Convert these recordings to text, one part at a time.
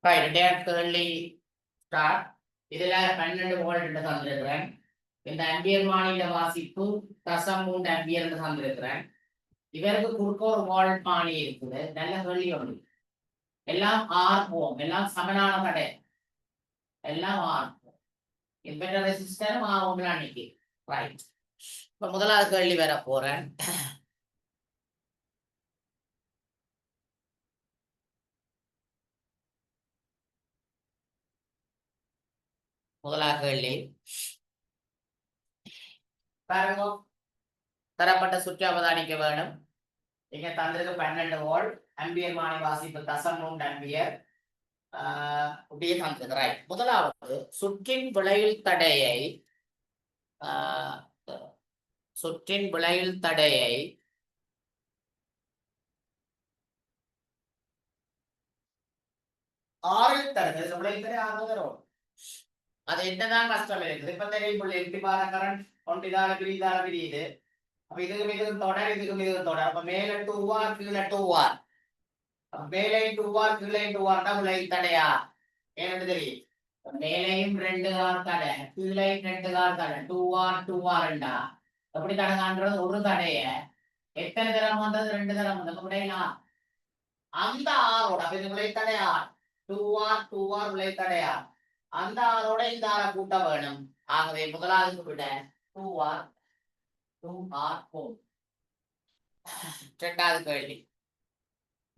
கேள்வி ஸ்டார்ட். இதுல 12 வோல்ட் தந்திருக்கிறேன். இந்த ஆம்பியர் மானிட வாசிப்பு 0.3 ஆம்பியர் தந்திருக்கிறேன். இவருக்கு குறுக்க ஒரு வோல்ட் மானி இருக்குது. நல்ல கேள்வி ஒன்று. எல்லாம் ஆர் ஓம், எல்லாம் சமனான தடை, எல்லாம் ஆர். இன்வெர்டர் ரெசிஸ்டரும் ஆர் ஓம்ல அன்னைக்கு ரைட். இப்ப முதலாவது கேள்வி வர போறேன். முதலாவது கேள்வி பாருங்க. தரப்பட்ட சுற்று அவதானிக்க வேணும். இங்க தந்திருக்கு 12 வோல்ட், ஆம்பியர் மானி வாசிப்பு 0.3 ஆம்பியர் அப்படியே தந்திருக்கு ரைட். முதலாவது சுற்றின் விளைவில் தடையை சுற்றின் விளைவில் தடையை ஆறில் தருகிறது. விளைவில் தடை 6 தரும். அது என்னதான் கஷ்டம் இருக்குது. இப்ப தெரியும் எட்டு பார கரண்ட் ஒன்று இதால பிரியுது. அப்ப இதுக்கு தொடர், இதுக்கு தொடர். அப்ப மேல 2R கீழே 2R, மேலே 2R கீழே 2R தான் விளைவில் தடையா ஏன்னு தெரியும். மேலையும் 2R தடை, கீழையும் 2R தடை, 2R 2R எப்படி தடங்கான்றது ஒரு தடைய எத்தனை தரம் வந்தது? 2 தரம் வந்தது. விடையா அந்த ஆரோட இது விளை தடையா 2R 2R விளை தடையா அந்த ஆரோட இந்த ஆரை கூட்ட வேணும். ஆகவே முதலாவது விட 2R 4. இரண்டாவது கேள்வி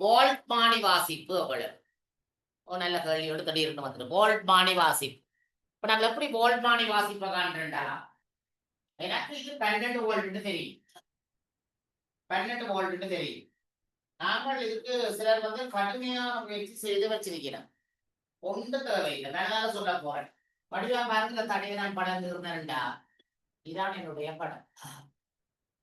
வோல்ட் மானி வாசிப்பு எவ்வளவு? நல்ல கேள்வியோடு திடீர்னு வந்துடும். வோல்ட் மானி வாசிப்பு. இப்ப நாங்கள் எப்படி வோல்ட் மானி வாசிப்பை காண்றா? எனக்கு இது 12 வோல்ட் தெரியும், 12 வோல்ட் தெரியும். நாங்கள் இதுக்கு சிலர் வந்து கடுமையான முயற்சி செய்து வச்சிருக்கிறோம். ஒன்று தேவையில்லை. நான் சொல்ல போறேன். வடிவா பாருங்க, தடையை நான் படம் இருந்தேன்டா. இதான் என்னுடைய படம்.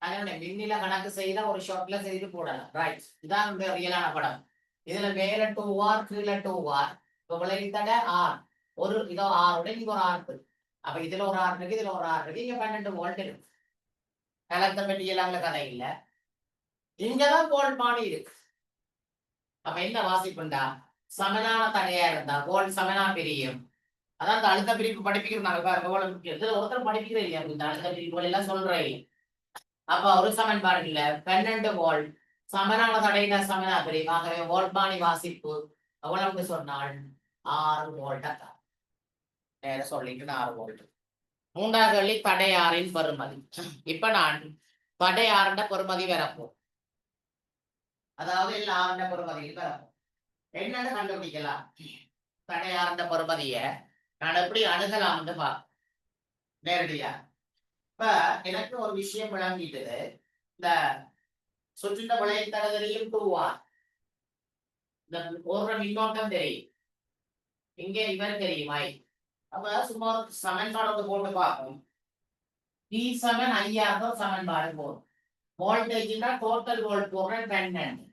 அதனுடைய மின்னில கணக்கு செய்த ஒரு ஷார்ட்ல செய்து போடலாம். ரைட், இதான் என்னுடைய ரியலான படம். இதுல மேல 2R கீழே 2R. இப்ப விளைவில் தடை ஆர், ஒரு இதோ ஆரோட இங்க ஒரு ஆர் இருக்கு. அப்ப இதுல ஒரு ஆர் இருக்கு, இதுல ஒரு ஆர் இருக்கு. இங்க 12 வோல்ட் இருக்கு. கலந்த மெட்டீரியல் கதை இல்லை. இங்கதான் வோல்ட் மானி இருக்கு. அப்ப என்ன வாசிப்புண்டா? சமனான தடையா இருந்தா வோல்ட் சமனா பிரியும். அதான் அந்த அழுத்த பிரிப்பு படிப்பிக்கிறாங்க. ஒருத்தர் படிப்பிக்கிறேன் இல்லையா? இந்த அழுத்த பிரிப்புகள் எல்லாம் சொல்றேன். அப்ப ஒரு சமன்பாடு இல்ல, 12 வோல்ட் சமனான தடையின சமனா பிரியும். ஆகவே வோல்ட் மானி வாசிப்பு எவ்வளவுன்னு சொன்னால் 6 வோல்ட். நேர சொல்லிட்டு 6 வோல்ட். மூன்றாவது கேள்வி தடையாரின் பெறுமதி. இப்ப நான் தடையாருண்ட பெறுமதி வரப்போம். அதாவது எல்லா ஆண்ட பெறுமதியில் வரப்போம். என்னன்னு கண்டுபிடிக்கலாம். தடையார்ந்த பெறுமதிய நான் எப்படி அணுகலாம்னு பார்ப்போம் நேரடியா. இப்ப எனக்கு ஒரு விஷயம் விளங்கிட்டது. இந்த சுற்றின விளைய தடகரையும் 2R, இந்த ஓடுற மின்னோட்டம் தெரியும். இங்கே இவர் தெரியுமா? அப்ப சும்மா சமன்பாடு போட்டு பார்ப்போம். P சமன் IR சமன்பாடு போடும். வோல்டேஜ்னா டோட்டல் வோல்ட் போடுறேன் 12.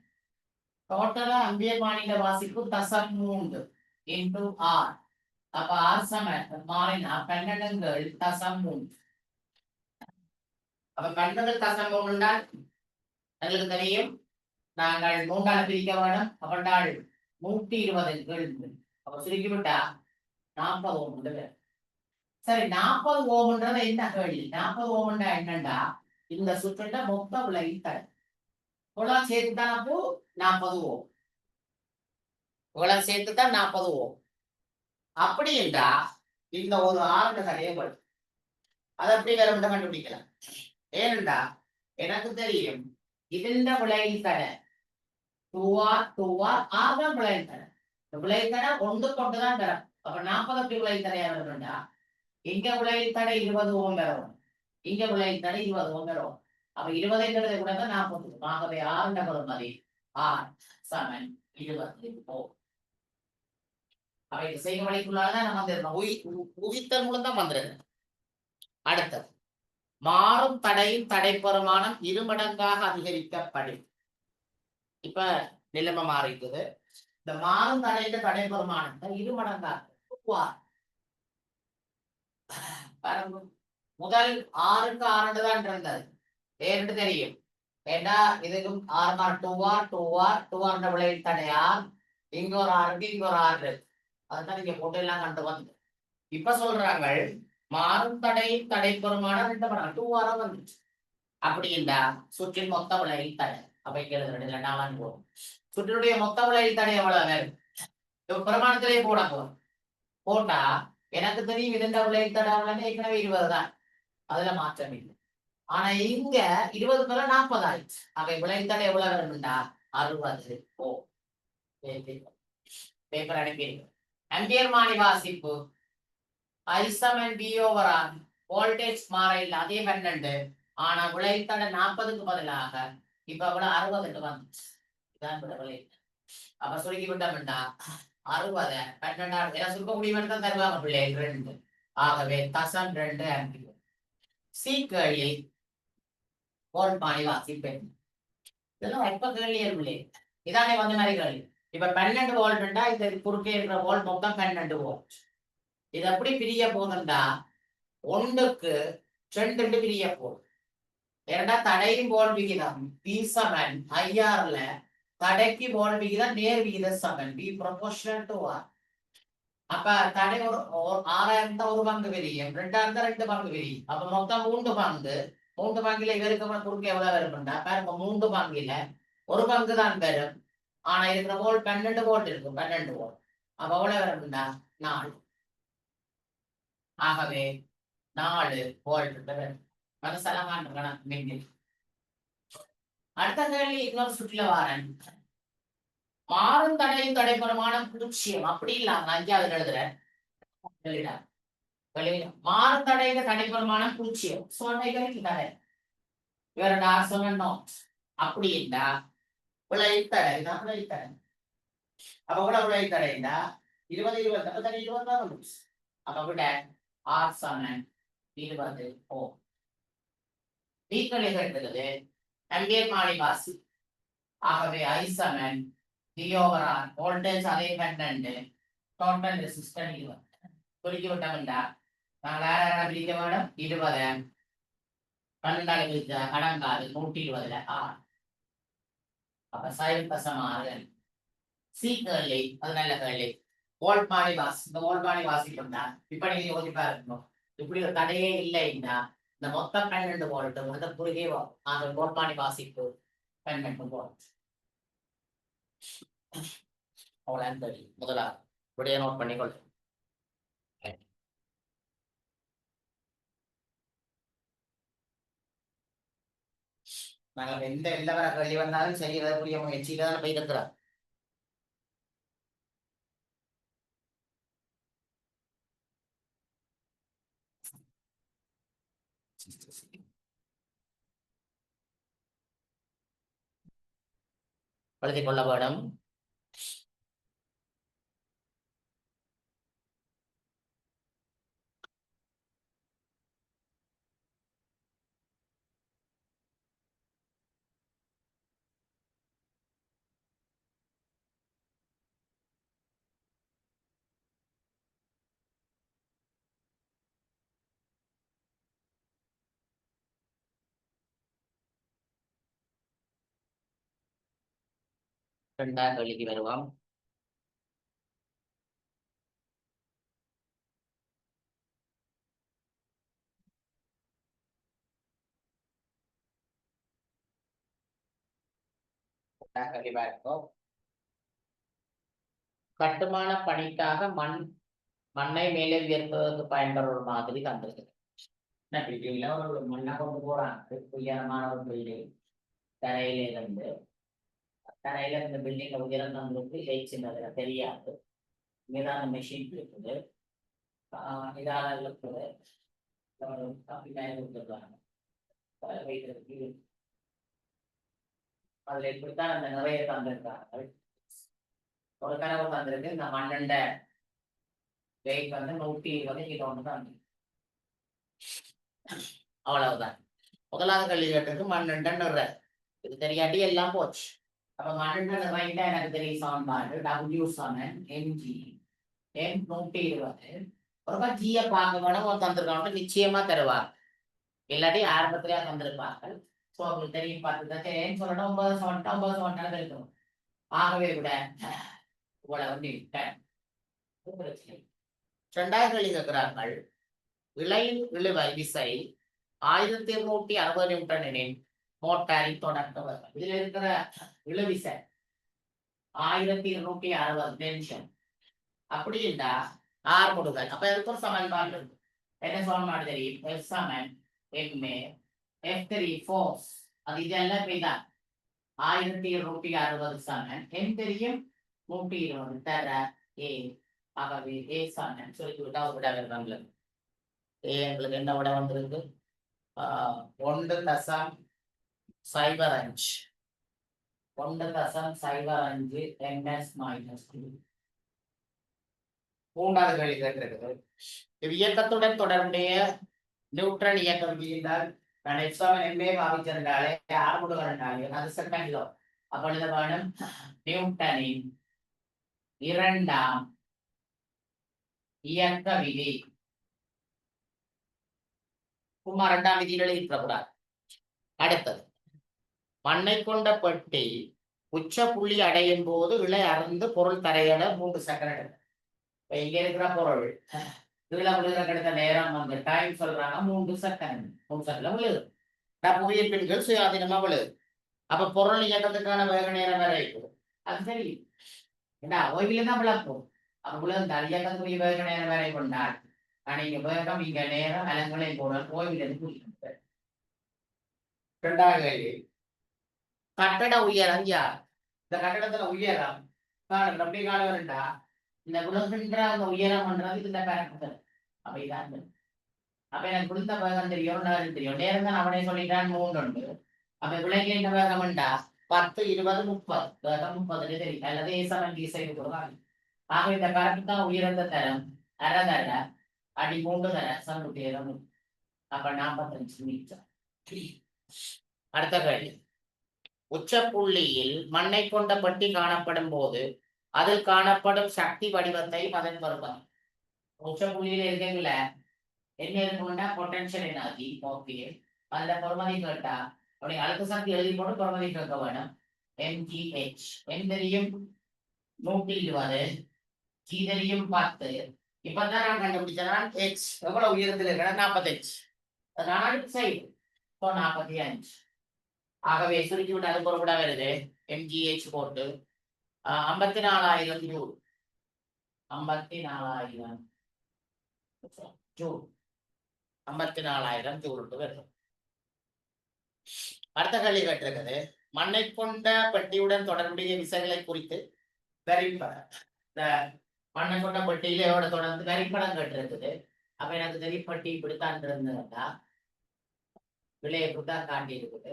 டோட்டலா ஆம்பியர் மானிட வாசிப்பு 0.3 into R. அப்ப R சமன் மாறினா 12 0.3. அப்ப 12 0.3 என்றால் எங்களுக்கு தெரியும் நாங்கள் 3ஆல் பிரிக்க வேணும். அப்பண்டால் 120 அப்ப சுருக்கிவிட்டா 40 ஓம். சரி, 40 ஓம்ன்றது என்ன கேள்வி? 40 ஓம்னா என்னண்டா இந்த சுற்றுண்ட மொத்த விளைவில் தடை. இவ்வளவு சேர்த்துதான் அப்போ 40 ஓம். இவ்வளவு சேர்த்துதான் 40 ஓம். அப்படி என்றா இந்த ஒரு ஆறு தடையை வரும். அதை எப்படி வேற கண்டுபிடிக்கலாம். ஏனென்றா எனக்கு தெரியும் இதெந்த விளைவில் தடை 2R ஆதான் விளைவில் தடை. விளைவில் தடை ஒன்று கொண்டுதான் தரும். அப்ப 40 விளைவில் தடையா வரும்டா. இங்க விளைவில் தடை 20 ஓம் வரும், இங்க விளைவில் தடை 20 ஓம் வரும். அப்ப 20 கூட தான் 40. ஆகவே ஆறுண்ட பெறுமதி R சமன் 20 ஓம். அவை செய்க வழிக்குள்ளாதான் நம்ம வந்துருக்கோம். ஊகித்தல் மூலம் தான் வந்துருது. அடுத்தது மாறும் தடையின் தடைப்பெருமானம் 2 மடங்காக அதிகரிக்கப்படும். இப்ப நிலைமை மாறிக்குது. இந்த மாறும் தடையின் தடைப்பெருமானத்தை 2 மடங்காக முதல் 6க்கு 6 தான் இருந்தது. ஏன்னு தெரியும். ஏன்னா இதுக்கும் 6 2R 2R 2R விளைவில் தடையா இங்க ஒரு 6 இங்க ஒரு 6. அதுதான் இங்க போட்டு எல்லாம் கண்டு வந்து இப்ப சொல்றாங்க மாறும் தடை தடைப்பெருமான 2 வாரம் வந்துச்சு அப்படின்னா சுற்றின் மொத்த விலையில் தடை அப்ப இங்க 2 போகும் சுற்றினுடைய மொத்த விலையில் தடை எவ்வளவு வேணும் இப்ப பிரமாணத்திலேயே போட போறோம் போட்டா எனக்கு தெரியும் இதெந்த விலையில் தடை ஏற்கனவே 20 தான் அதுல மாற்றம் இல்லை ஆனா இங்க 20 மேல 40 ஆயிடுச்சு அவை விலையில் தடை எவ்வளவு வேணும்டா 60 ஓ பேப்பர் அனுப்பியிருக்கு அம்பியர் மானி வாசிப்பு ஐசமன் பி ஓவரால் வோல்டேஜ் மாற இல்லை அதே 12 ஆனா விளைத்தட 40க்கு பதிலாக இப்ப அவ்வளவு 60க்கு வந்துச்சு இதான் விலை அப்ப சுருக்கி விட்டோம்னா 60 12 சுருக்க முடியும் தான் தருவாங்க பிள்ளை 2 ஆகவே தசம் 2 ஆம்பியர் சி கேள்வி வோல்ட் மானி வாசிப்பு இதெல்லாம் எப்ப கேள்வி பிள்ளை இதானே வந்த மாதிரி கேள்வி இப்ப 12 வோல்ட்னா இந்த குறுக்கே இருக்கிற வோல்ட் மொத்தம் 12 வோல்ட் இது எப்படி பிரிய போகுதுண்டா 1க்கு 2 பிரிய போகுது ஏன்னா தடையும் வோல்ட் விகிதம் பி சமன் ஐஆர்ல தடைக்கு வோல்ட் விகிதம் நேர் விகித சமன் பி ப்ரொபோர்ஷனல் டு ஆர் அப்ப தடை ஒரு 6000 ஒரு பங்கு விரியும் 2000 2 பங்கு விரியும் அப்ப மொத்தம் 3 பங்கு 3 பங்குல இவருக்கு குறுக்கு எவ்வளவு வரும்டா பாருங்க 3 பங்குல ஒரு பங்கு தான் வரும் ஆனா இருக்கிற வோல்ட் 12 வோல்ட் இருக்கும் 12 வோல்ட் அப்ப எவ்வளவு வரும்டா 4 ஆகவே 4 வோல்ட் மனசலமான மின்னில் அடுத்த கேள்வி இன்னொரு சுற்றுல வாரன் மாறும் தடையும் தடைபெருமான பூச்சியம் அப்படி இல்லாம 5வது எழுதுறேன் மாறும் தடையில தடைபெருமான பூச்சியம் சொன்ன தடை இவரடா சொன்னோம் அப்படி இருந்தா விளைத்தடை தான் விளைத்தடை அப்ப கூட விளைத்தடைண்டா 20 20 தான் அப்ப விட ஆர் சமன் 20 ஓ வீக்களை கேட்கிறது அம்பியர் மானி வாசி ஆகவே ஐ சமன் டி ஓவர் ஆர் வோல்டேஜ் அதே 12 டோட்டல் ரெசிஸ்டன்ஸ் 20 குறிக்க விட்டோம்டா நாங்கள் யார் பிரிக்க வேணும் 20 12 பிரிச்சா அடங்காது 120 6 அப்ப 0.6 சி கேள்வி அது நல்ல கேள்வி வோல்ட் மானி வாசி இந்த வோல்ட் மானி வாசிட்டோம்னா இப்ப நீங்க யோசிப்பா இருக்கணும் இப்படி ஒரு தடையே இல்லைன்னா இந்த மொத்தம் 12 வோல்ட் முதல் குறுகே நாங்கள் வோல்ட் மானி வாசிப்பு 12 வோல்ட் அவ்வளவு தெரியும் முதலாவது இப்படியே நோட் பண்ணிக்கொள்ள நாங்கள் எந்த எந்த வர கேள்வி வந்தாலும் சரி அதற்குரிய முயற்சியில தான் போய் இருக்கிறோம் படுத்திக் கொள்ள வேணும் ரெண்டாவது கேள்விக்கு வருவோம் கண்டிப்பா இருக்கும் கட்டுமான பணிக்காக மண்ணை மேலே உயர்த்துவதற்கு பயன்படுற ஒரு மாதிரி தந்திருக்கு ஒரு மண்ணை கொண்டு போறாங்க உயரமான ஒரு பில்டிங் தரையில இருந்து பில்டிங் உயரம் நம்மளுக்கு சின்னதுல தெரியாது இங்கதான் மெஷின் இருக்குது இதால இருக்குது அதுல இப்படித்தான் அந்த நிறைய தந்திருக்காங்க ஒரு கனவு தந்திருக்கு இந்த மண்ணண்ட வெயிட் வந்து 120 கிலோ தான் அவ்வளவுதான் முதலாவது கல்வி கேட்டதுக்கு மண்ணண்ட நிறை இது தெரியாட்டி எல்லாம் போச்சு அப்ப மண்ணண்ட நிறைண்டா எனக்கு தெரியும் சமன்பாடு டபிள்யூ சமன் எம்ஜி எம் 120 ஒரு ஜிய பார்க்க வேணும் தந்திருக்காங்க நிச்சயமா தருவாங்க இல்லாட்டி ஆரம்பத்திலேயே தந்திருப்பார்கள் ஸோ அவங்களுக்கு தெரியும் பார்த்து ஏன்னு சொல்லணும் 9 சமன்பாடு இருக்கணும் ஆகவே விட இவ்வளவு இரண்டாவது கேள்வி கேட்கிறார்கள், இழையின் இழுவை விசை 1260 நியூட்டன் எனில் மோட்டாரின் தொடக்க. இதுல இருக்கிற இழுவிசை 1260 டென்ஷன் அப்படின்னா ஆர்முடுதல். அப்ப இதுக்கு ஒரு சமன்பாடு இருக்கு. என்ன சமன்பாடு தெரியும்? F சமன் MA F3 ஃபோர்ஸ். அது இதெல்லாம் இதான் 1260 சமன் M தெரியும் 120 தர A. ஆகவே A சமன் சொல்லி விட்டா விட வருவாங்க. A எங்களுக்கு என்ன விட வந்திருக்கு? 1.05 1.05 ms மைனஸ் 2. மூன்றாவது கேள்வி கேட்டிருக்கிறது, இயக்கத்துடன் தொடர்புடைய நியூட்ரன் இயக்கம் இருந்தால் நான் எக்ஸாம் எம்ஏ பாவிச்சிருந்தாலே ஆர்முடுகள் என்றாலே அது செகண்ட்லோ. அப்பொழுது வேணும் நியூட்டனின் இரண்டாம் இயக்க விதி. சும்மா இரண்டாம் விதியில் எழுதிக்கூடாது. அடுத்தது, மண்ணை கொண்ட பெட்டி உச்ச புள்ளி அடையும் போது இழை அறந்து பொருள் தரையிட 3 செகண்ட். இங்க இருக்கிற பொருள் கீழே விழுகிற கிடைத்த நேரம் வந்து டைம் சொல்றாங்க 3 செகண்ட். 3 செகண்ட்ல விழுது. புவியின் பின்கள் சுயாதீனமா விழுது. அப்ப பொருள் இயக்கத்துக்கான வேக நேரம் வேற இருக்குது. அது சரி, ஏன்னா ஓய்வில தான் விளக்கும். அப்ப விழுந்த இயக்கத்துக்குரிய வேக நேரம் வேற கொண்டால் நீங்க வேகம் இங்க நேரம் அலங்களை போனால் ஓய்வில இருந்து. இரண்டாவது கேள்வி, கட்டட உயரம் யார்? இந்த கட்டடத்துல உயரம் அப்படி காண வேண்டா. இந்த விழுகின்ற அந்த உயரம்ன்றது இந்த கரெக்டர். அப்ப இதான். அப்ப எனக்கு விழுந்த வேகம் தெரியும், தெரியும். நேரம் தான் அவனே சொல்லிட்டான் 3 உண்டு. அப்ப விளைகின்ற வேகம் உண்டா 10 20 30 வேகம் 30 தெரியும். அல்லது ஏசமன் செய்து கொடுவாங்க. ஆக இந்த கரெக்ட் தான் உயர்ந்த தரம் அரை தர அடி 3 தர சங்குட்டேரம். அப்ப 45 மீட்டர். அடுத்த கேள்வி, உச்ச புள்ளியில் மண்ணை கொண்ட பெட்டி காணப்படும் போது அதில் காணப்படும் சக்தி வடிவத்தை அதன் பருவம். உச்ச புள்ளியில இருக்கீங்கள என்ன இருக்கும்னா பொட்டன்ஷியல் எனர்ஜி. ஓகே, அதுல பொறுமதி கேட்டா அப்படி அழுத்த சக்தி எழுதி போட்டு பொறுமதி கேட்க வேணும். mgh. M தெரியும் 120, G தெரியும் 10. இப்பதான் நான் கண்டுபிடிச்சேன் h எவ்வளவு உயரத்தில் இருக்கிற 45. நான் அடுத்த சைடு 45. ஆகவே சுருக்கி விட்டு அது பொறுப்பட வருது. mgh போட்டு 54,000 ஜூல். 54,000 ஜூல். 54,000 ஜூல் வருது. அடுத்த கேள்வி கேட்டிருக்கிறது, மண்ணை கொண்ட பெட்டியுடன் தொடர்புடைய விசைகளை குறித்து வரிப்படம். இந்த மண்ணை கொண்ட பெட்டியில எவ்வளோ தொடர்ந்து வரிப்படம் கேட்டிருக்குது. அப்ப எனக்கு தெரிப்பட்டி இப்படித்தான் இருந்ததுன்னா விலையை இப்படித்தான் காட்டி இருக்குது.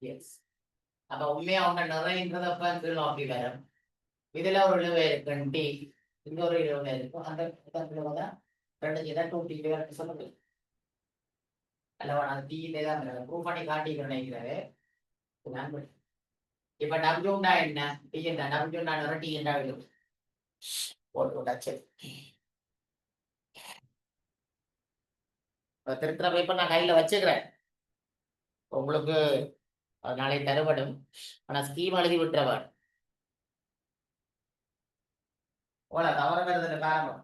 எஸ், அப்ப உண்மையா அவங்க நிறையன்றதப்ப கீழ் நோக்கி வரும். இதுல ஒரு இழுவை இருக்கு டி, இங்க ஒரு இழுவை இருக்கும். அந்த ரெண்டு சொல்லுது அல்லவா? நான் டீலே தான் ப்ரூவ் பண்ணி காட்டி நினைக்கிறாரு. இப்ப டபிள்யூண்டா என்ன? டி என்ன? டபிள்யூண்டா டி என்ன விடும் போட்டு திருத்துற பேப்பர் நான் கையில வச்சுக்கிறேன். உங்களுக்கு நாளை தருபடும். ஆனா ஸ்கீம் எழுதி விட்டுறவர் ஓல தவற வருதுன்னு காரணம்.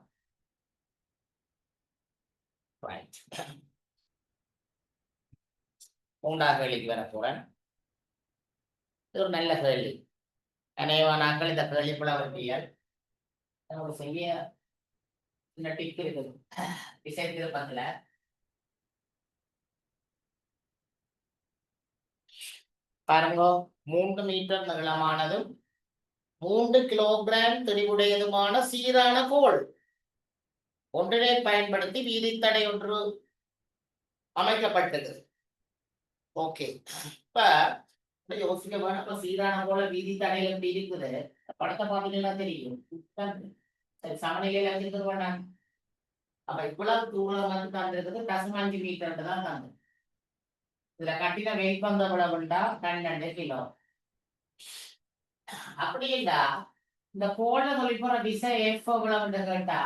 மூன்றாவது கேள்விக்கு வர போறேன். இது ஒரு நல்ல கேள்வி. அநேக நாட்கள் இந்த கேள்விக்குள்ள வருவீர்கள். ஒரு செய்ய இந்த டிக் இருக்குது விசை திருப்பத்துல. பாருங்க, 3 மீட்டர் நீளமானதும் 3 கிலோகிராம் தெளிவுடையதுமான சீரான கோள் ஒன்றினை பயன்படுத்தி வீதித்தடை ஒன்று அமைக்கப்பட்டது. ஓகே, இப்ப யோசிக்க வேணும். இப்ப சீரான கோள வீதித்தடையில எப்படி இருக்குது? படத்தை பார்த்தீங்கன்னா தெரியும். சமநிலையில வச்சிருக்க வேண்டாம். அப்ப இவ்வளவு தூரம் வந்து தந்திருக்குது 5 மீட்டர் தான் தந்து. இதுல கட்டின வெயிட் வந்த விடவுண்டா 12 கிலோ. அப்படின்னா இந்த கோள சொல்லி போற விசை எஃப் எவ்வளவு கேட்டா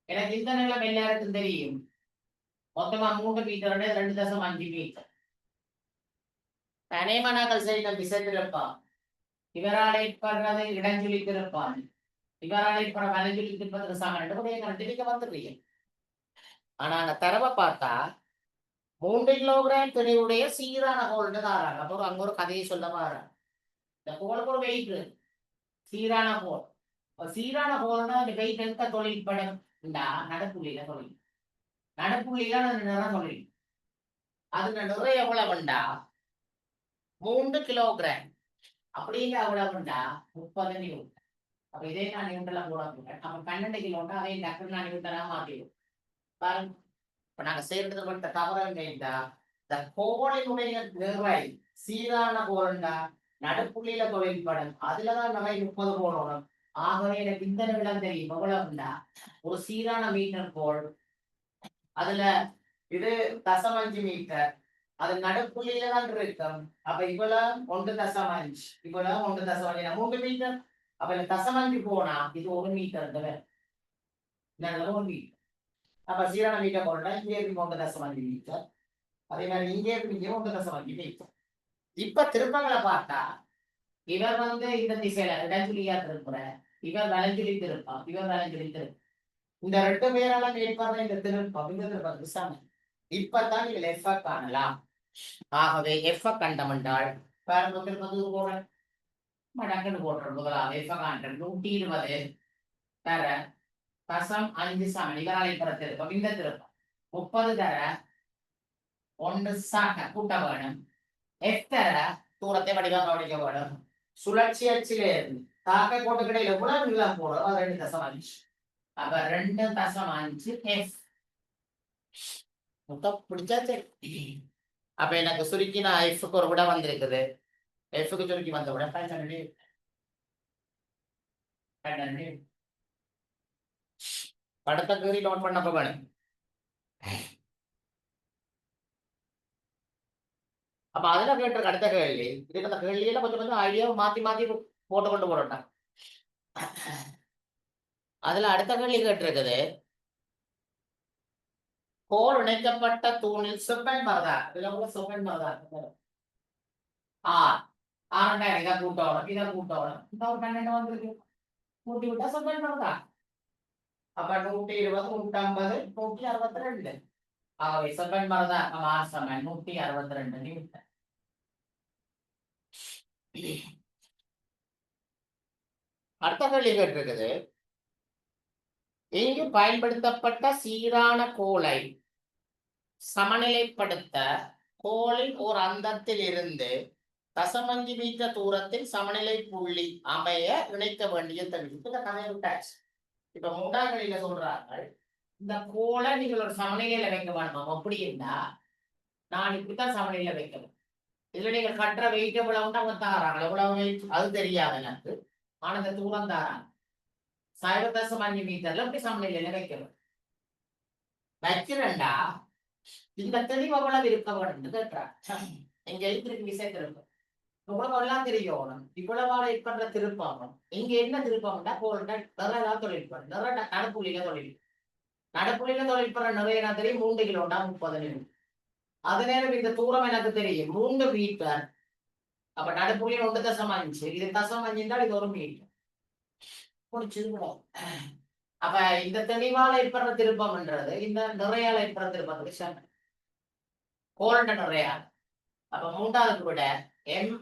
எனக்கு இந்த நிலம் எல்லாருக்கும் தெரியும். மொத்தமா 3 மீட்டர் 2.5 மீட்டர். அநேகமானாக்கள் சரி நம்ம விசை திருப்பான். இவரால் ஏற்படுறது இடஞ்சொலி திருப்பான். இவரால் இப்ப வலஞ்சுழி திருப்பத்துக்கு சமன் கரண்ட் நீங்க வந்துடுறீங்க. ஆனா அந்த தரவை பார்த்தா 3 கிலோகிராம் துணிவுடைய சீரான கோல்னு தாராங்க. அப்போ அங்க ஒரு கதையை சொல்ல பாரு. இந்த கோலுக்கு ஒரு வெயிட் சீரான கோல். சீரான கோல்னா அந்த வெயிட் எந்த தொழில்படும் நடப்புள்ளியில தொழில். நடப்புள்ளியில நிறம் தொழில். அதுல நிறைய எவ்வளவுண்டா 3 கிலோகிராம் அப்படிங்க எவ்வளவுண்டா 30 நியூட்டன். அப்ப இதே நான் நியூட்டன்ல போட போறேன். அப்ப 12 கிலோண்டா அதே டக்குன்னு நான் நியூட்டனா மாத்திடுவோம் பாருங்க. இப்ப நாங்க சேர்ந்தது மட்டும் தவறு இந்த கோலினுடைய நிறை சீரான கோலண்டா நடுப்புள்ளியில தொழில்படும். அதுலதான் நிறை 30 போடணும். ஆகவே எனக்கு இந்த நிமிடம் தெரியும் எவ்வளவுண்டா ஒரு சீரான மீட்டர் கோல். அதுல இது 0.5 மீட்டர். அது நடுப்புள்ளியில தான் இருக்கும். அப்ப இவ்வளவு 1.5 இவ்வளவு 1.5 3 மீட்டர். அப்ப இந்த 0.5 போனா இது 1 மீட்டர். ஒரு மீட்டர். அப்ப சீரான மீட்டர் போனா இங்கே இருக்கு 1.5 மீட்டர். அதே மாதிரி இங்கே இருக்கு 1.5 மீட்டர். இப்ப திருப்பங்களை பார்த்தா இவர் இந்த திசையில இடஞ்சுழியா திருப்புற, இவர் வலஞ்சுழி திருப்பம், இவர் வலஞ்சுழி திருப்பம். இந்த 2 பேரால ஏற்படுற இந்த திருப்பம் இந்த திருப்பத்துக்கு சமம். இப்பதான் நீங்கள் எஃப் காணலாம். ஆகவே எஃப் கண்டமென்றால் பாருங்க திருப்பத்துக்கு போறேன் மடக்குன்னு போடுறோம். முதலாவது எஃப் காண்ற 120 தர 0.5 சமன் இவரால் ஏற்படுற திருப்பம் இந்த திருப்பம் 30 தர 1 சாக கூட்ட வேணும். எஃப் தர தூரத்தை வடிவாக கவனிக்க வேணும். சுழற்சி அச்சிலே இருந்து தாக்கை கோட்டு கிடையில எவ்வளவு நீளம் போறோம் 2.5. அப்ப 2.5 எஃப் மொத்தம் பிடிச்சாச்சு. அப்ப எனக்கு சுருக்கி நான் எஃப்க்கு ஒரு விட வந்திருக்குது. எஃப்க்கு சுருக்கி வந்த விட 500. படத்தை கீறி நோட் பண்ண வேணும். அப்ப அதுல கேட்ட அடுத்த கேள்வி இதுக்கு அந்த கேள்வியில கொஞ்சம் கொஞ்சம் ஐடியாவை மாத்தி மாத்தி போட்டு கொண்டு போறோம். அதுல அடுத்த கேள்வி கேட்டிருக்குது கோல் இணைக்கப்பட்ட தூணில் செப்பன் மரதா இதுல செப்பன் மரதா இதை கூட்டணும் இதை கூட்டணும் இந்த ஒரு 12 வந்துருக்கு கூட்டி விட்டா செப்பன் மரதா. அப்ப 120 150 162. ஆகவே செப்பன் மரதா சமன் 162 நிமிடம். அடுத்த கேள்வி கேட்டிருக்குது இங்கு பயன்படுத்தப்பட்ட சீரான கோலை சமநிலைப்படுத்த கோலின் ஒரு அந்தத்தில் இருந்து 0.5 மீட்டர் தூரத்தில் சமநிலை புள்ளி அமைய இணைக்க வேண்டிய விட்டாச்சு. இப்ப 3ஆம் கேள்வியில சொல்றாங்க இந்த கோலை நீங்கள் ஒரு சமநிலையில வைக்க வேணுமா. அப்படி இருந்தா நான் இப்படித்தான் சமநிலையில வைக்கணும். இதுல நீங்க கட்டுற வெயிட் எவ்வளவுன்னு அவங்க தாராங்க. எவ்வளவு வெயிட் அது தெரியாது எனக்கு. ஆனா இந்த தூரம் தாராங்க 0.5 மீட்டர்ல இப்படி சமநிலையில வைக்கணும். வைக்கிறேன்டா இந்த தெளிவு அவ்வளவு இருக்க வேண்டும் கேட்கிறான். இங்க எழுத்திருக்கு விஷயத்திருக்கும் இவ்வளவு எல்லாம் தெரியணும். இவ்வளவாக ஏற்படுற திருப்பம் இங்க என்ன திருப்பம்னா நிறைய தொழில்படும் நிறைய நடப்புள்ளியில தொழில் நடப்புள்ளியில தொழில்படுற நிறைய எனக்கு தெரியும் 3 கிலோண்டா 30 நிமிடம். அது நேரம் இந்த தூரம் எனக்கு தெரியும் 3 மீட்டர். அப்ப நடுப்புள்ளி 1.5 இது 0.5 என்றால் இது 1 மீட்டர் முடிச்சிருக்கோம். அப்ப இந்த தெளிவால ஏற்படுற திருப்பம்ன்றது இந்த நிறையால ஏற்படுற திருப்பத்துக்கு சமம். கோல்ட நிறையா. அப்ப 3வது விட எம்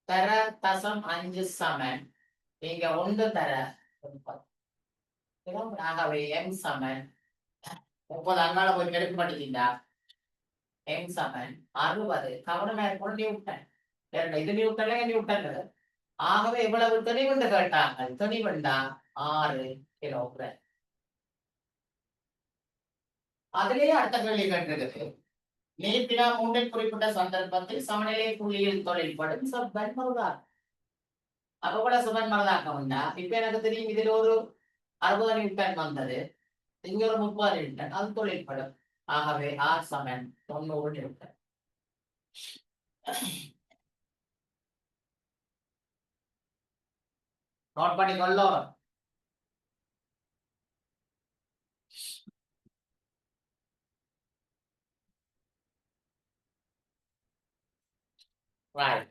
தர 0.5 சமன் இங்க 1 தர 30. ஆகவே எம் சமன் 30 அங்கால போய் நெருப்பு பண்ணிட்டீங்களா எம் சமன் 60. கவனமா இருக்கணும் நியூட்டன். இது நியூட்டன்ல நியூட்டன். ஆகவே எவ்வளவு தெளிவுண்டு கேட்டாங்க. தெளிவுண்டா 6 கிலோகிராம். அதிலேயே அடுத்த கேள்வி கேட்டிருக்கு நீர்ப்பினா 3 குறிப்பிட்ட சந்தர்ப்பத்தில் சமநிலை புள்ளியில் தொழில்படும் செப்பன் மருதா. அப்ப கூட செப்பன் மருதாக்கம் உண்டா. இப்ப எனக்கு தெரியும் இதுல ஒரு 60 நியூட்டன் வந்தது. இங்க ஒரு 30 நியூட்டன் அது தொழில்படும். ஆகவே ஆர் சமன் 90 நியூட்டன். நோட் பண்ணிக்கொள்ளோம். ரைட்.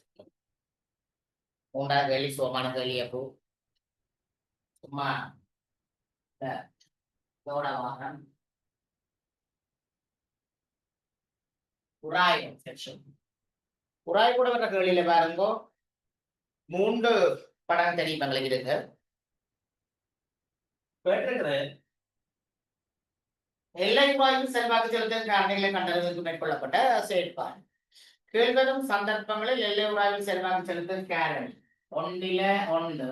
3வது கேள்வி சோமான கேள்வி அப்போ வாகனம் உராய் செக்ஷன் உராய் கூட வர கேள்வியில பாருங்கோ 3 படம் தெரியும் எங்களுக்கு இருக்கு எல்லை வாயு செல்வாக்கு செலுத்தும் காரணிகளை கண்டறிவதற்கு மேற்கொள்ளப்பட்ட செயற்பாடு கீழ்வரும் சந்தர்ப்பங்களில் எல்லை உராய்வில் செல்வாக்கு செலுத்தும் காரணி ஒன்றில ஒன்று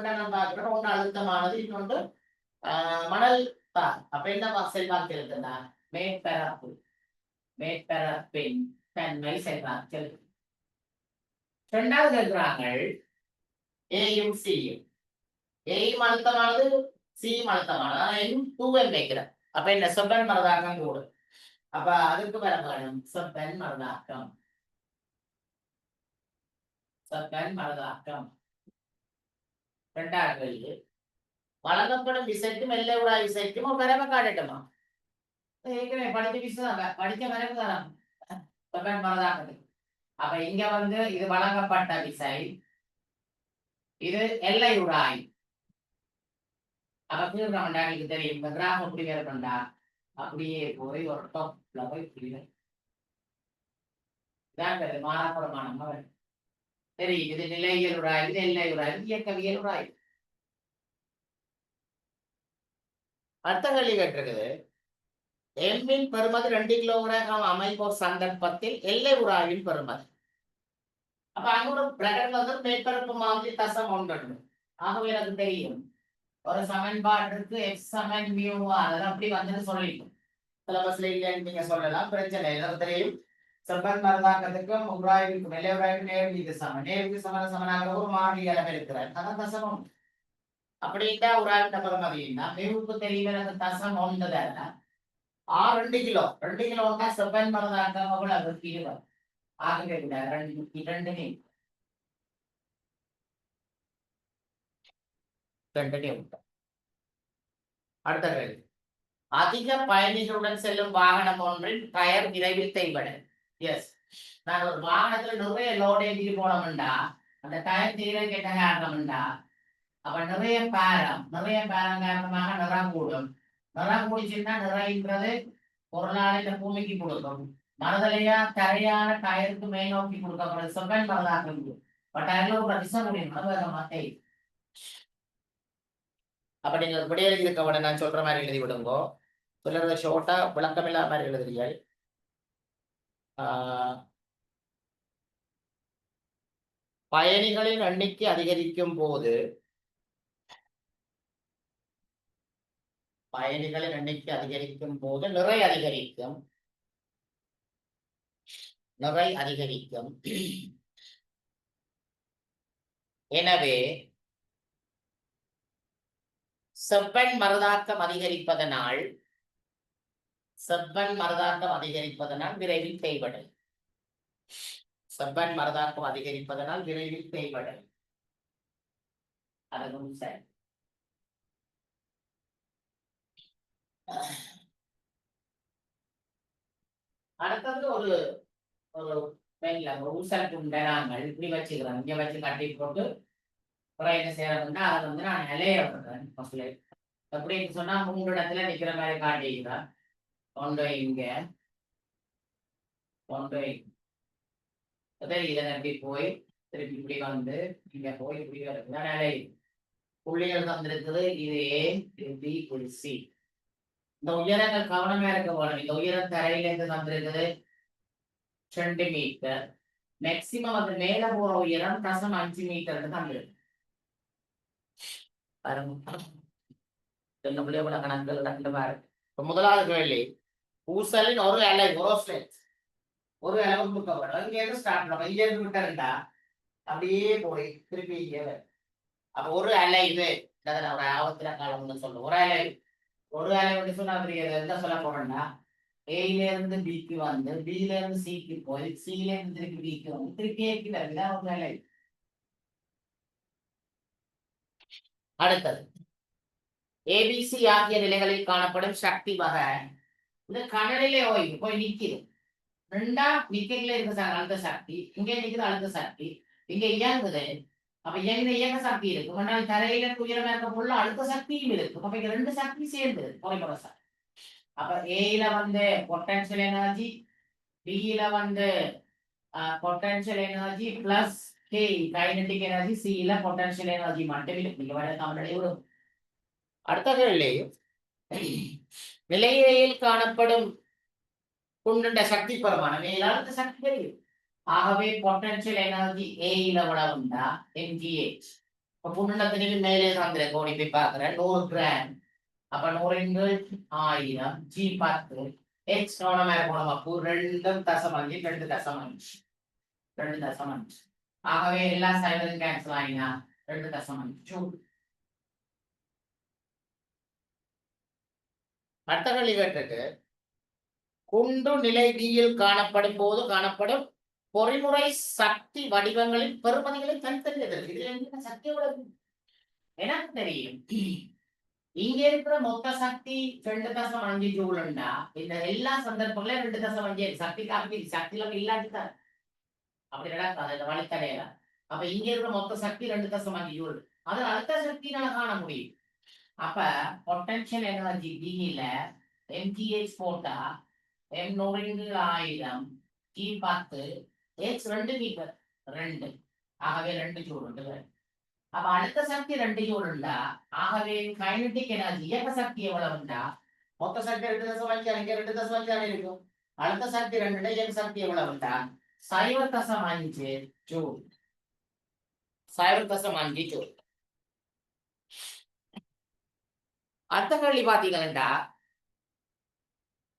நம்ம பார்க்கிறோம் ஒன்று அழுத்தமானது இன்னொன்று மணல் தான் அப்ப என்ன செல்வாக்கு செலுத்துனா மேற்பரப்பின் தன்மை செல்வாக்கு செலுத்தும் இரண்டாவது இருக்கிறாங்க ஏயும் சியும் ஏயும் அழுத்தமானது சியும் அழுத்தமானது ஏயும் 2n வைக்கிறேன் அப்ப என்ன சொப்பன் மரதாக்கம் கூடும் அப்ப அதுக்கு வர வேணும் சொப்பன் மரதாக்கம் இரண்டாவது வழங்கப்படும் விசைக்கும் எல்லை உராய் விசைக்கும் ஒரு வரவை காட்டட்டுமா ஏற்கனவே படிச்ச விசை படிச்ச வரவு தானே சொப்பன் மரதாக்கத்துக்கு அப்ப இங்க வந்து இது வழங்கப்பட்ட விசை இது எல்லை உராய் அப்ப கீழ்கண்டாங்களுக்கு தெரியும் இந்த கிராமம் எப்படி வேறுபண்டா அப்படியே போய் ஒரு டாப்ல போய் புரியும் மாறாப்புறமான தெரியும் இது நிலையியல் உராய் இது எல்லை உராய் இயக்கவியல் உராய் அடுத்த கேள்வி கேட்டிருக்குது எல்மின் பெறுமதி 2 கிலோகிராம் அமைப்போர் சந்தர்ப்பத்தில் எல்லை உராயின் பெறுமதி அப்ப அங்க ஒரு பிராக்கெட்ல வந்து மேற்பரப்பு மாதிரி தசம் ஒன்று ஆகவே எனக்கு தெரியும் ஒரு சமன்பாட்டிற்கு எக்ஸ் சமன் மியூ அதெல்லாம் அப்படி வந்து சொல்லிடும் சிலபஸ்ல இல்லைன்னு நீங்க சொல்லலாம் பிரச்சனை எனக்கு தெரியும் செப்பன் மரதாக்கத்துக்கும் உராய்வுக்கும் எல்லை உராய்வுக்கும் நேர்விக்கு சமன் நேர்விக்கு சமனாக ஒரு மாறி அளவு இருக்கிறார் அதான் தசம் ஒன்று அப்படின்ட்டா உராய்விட்ட பெறுமதினா மியூவுக்கு தெரியும் எனக்கு தசம் ஒன்று தானே 2 கிலோ செப்பன் மரதாக்கம் அவ்வளவு 20 ஆகவே விட 2 அடுத்த கேள்வி அதிக பயணிகளுடன் செல்லும் வாகனம் ஒன்றின் டயர் விரைவில் தேய்படும் எஸ் நாங்க ஒரு வாகனத்துல நிறைய லோட் ஏற்றி போனோம்டா அந்த டயர் தீர கேட்ட காரணம்டா அப்ப நிறைய பேரம் காரணமாக நிறம் கூடும் நிறம் கூடிச்சுன்னா நிறைன்றது ஒரு நாளைக்கு பூமிக்கு கொடுக்கும் மனதிலையா தரையான டயருக்கு மேல் நோக்கி கொடுக்கப்படுது சொப்பன் மரதாக்கம் பட் டயர்ல ஒரு அதிசம் முடியும் அது மத்தை அப்ப நீங்க விட எழுதியிருக்க நான் சொல்ற மாதிரி எழுதி விடுங்கோ சொல்றத ஷோர்ட்டா விளக்கம் இல்லாத மாதிரி எழுதுறீர்கள் பயணிகளின் எண்ணிக்கை அதிகரிக்கும் போது நிறை அதிகரிக்கும் எனவே செப்பன் மரதாக்கம் அதிகரிப்பதனால் விரைவில் தேய்படும் அதுவும் சரி அடுத்தது ஒரு ஊசல் துண்டை நாங்கள் இப்படி வச்சுக்கிறோம் இங்க வச்சு கட்டி போட்டு என்ன செய்யறதுன்னா அதை வந்து நான் நிலைய விடுறேன் எப்படின்னு சொன்னா 3 இடத்துல நிக்கிற மாதிரி காட்டிக்கிறேன் ஒன்று இங்க இதை நம்பி போய் திருப்பி இப்படி வந்து இங்க போய் இப்படி வருதுன்னா நிலை புள்ளிகள் தந்திருக்குது இது ஏ இது பி இது சி இந்த உயரங்கள் கவனமா இருக்க போகணும் இந்த உயரம் தரையிலிருந்து தந்திருக்குது சென்டிமீட்டர் மேக்சிமம் அது மேல போற உயரம் 5 மீட்டர் தந்திருக்கு முதலாவது கேள்வி ஊசலின் ஒரு அலை ஒரு அளவு கொடுக்கப்படும் இங்க இருந்து ஸ்டார்ட் பண்ணலாம் இங்க இருந்து விட்டா அப்படியே போய் திருப்பி இங்க அப்ப ஒரு அலை இது ஒரு ஆபத்துல காலம்னு சொல்லுவோம் ஒரு அலை வந்து சொன்னா என்ன சொல்ல போறோம்னா ஏல இருந்து பிக்கு வந்து பில இருந்து சிக்கு போய் சில இருந்து திருப்பி பிக்கு வந்து திருப்பி ஏக்கு வருதுதான் ஒரு அலை அடுத்தது ஏபிசி ஆகிய நிலைகளில் காணப்படும் சக்தி வகை இந்த கடலிலே ஓய்வு போய் நிக்குது 2 நிக்கல இருக்கு அழுத்த சக்தி இங்கே நிக்குது அழுத்த சக்தி இங்க இயங்குது அப்ப இயக்க சக்தி இருக்கு. ஆனால் தரையில உயரமா இருக்க பொருள் அழுத்த சக்தியும் இருக்கு. அப்ப இங்க ரெண்டு சக்தி சேர்ந்து பொறிமுறை சக்தி. அப்ப ஏல வந்து பொட்டன்ஷியல் எனர்ஜி, பில வந்து potential energy plus K kinetic energy, சில பொட்டன்ஷியல் எனர்ஜி மட்டும் இருக்கு. நீங்க வர தமிழே வரும். அடுத்த கேள்வி, நிலையில் காணப்படும் குண்டுண்ட சக்தி பிரமாணம் மேலான சக்தி தெரியும். ஆகவே பொட்டன்ஷியல் எனர்ஜி ஏல எவ்வளவுண்டா mgh. இப்ப புண்ணுண்டத்திற்கு மேலே சார்ந்த கோடி போய் பார்க்கிறேன் 100 கிராம். அப்ப 100 × 1000 G 10 H கவனமா இருக்கணும். அப்போ 2.5 2.5 2.5. ஆகவே எல்லா சைடும் கேன்சல் ஆகினா 2.5 ஜூல். அடுத்த கேள்வி கேட்டிருக்கு, குண்டு நிலை Bயில் காணப்படும் போது காணப்படும் பொறிமுறை சக்தி வடிவங்களின் பெறுமதிகளை தனித்தனி எதற்கு? இதுல என்ன சக்தி எவ்வளவு எனக்கு தெரியும். இங்க இருக்கிற மொத்த சக்தி 2.5 ஜூல்னா இந்த எல்லா சந்தர்ப்பங்களையும் 2.5 சக்தி காப்பி சக்தியில இல்லாட்டிதான் அப்படி நடக்காது. அந்த வழித்தடையில அப்ப இங்க இருக்கிற மொத்த சக்தி 2.5 ஜூல். அது அடுத்த சக்தினால காண முடியும். அப்ப பொட்டன்ஷியல் எனர்ஜி டில mgh போட்டா m 100 × 1000 G 10 H 2 மீட்டர் 2. ஆகவே 2 ஜூல் உண்டு. அப்ப அடுத்த சக்தி 2 ஜூல் உண்டா. ஆகவே கைனடிக் எனர்ஜி இயக்க சக்தி எவ்வளவு உண்டா? மொத்த சக்தி 2.5 இங்க 2.5 இருக்கும். அடுத்த சக்தி 2 இயக்க சக்தி எவ்வளவு உண்டா? 0.5 ஜூல். 0.5 ஜூல். அடுத்த கேள்வி பாத்தீங்கன்னா,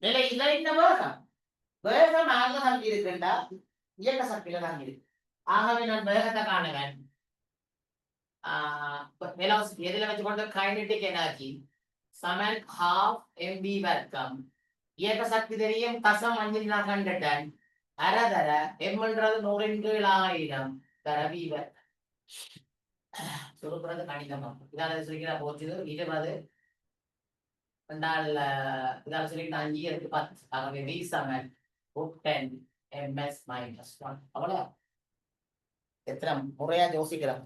நிலை இல்லை இந்த வேகம் வேகம் ஆக தான் இருக்குண்டா இயக்க சக்தியில தான் இருக்கு. ஆகவே நான் வேகத்தை காணுவேன். வெலாசிட்டி எதுல வச்சுக்கொண்டு கைனடிக் எனர்ஜி சமன் half mv வர்க்கம். இயக்க சக்தி தெரியும் 0.5 நான் கண்டுட்டேன். அரை தர mன்றது 100 × 1000 தர v வர்க்கம். சொல்றது கணிதம். இதால சொல்லிக்கிற போச்சு 20 என்றால் இதால சொல்லிக்கிட்ட 5 இருக்கு 10. ஆகவே v சமன் 10 ms - 1. அவ்வளவு எத்தனை முறையா யோசிக்கிறோம்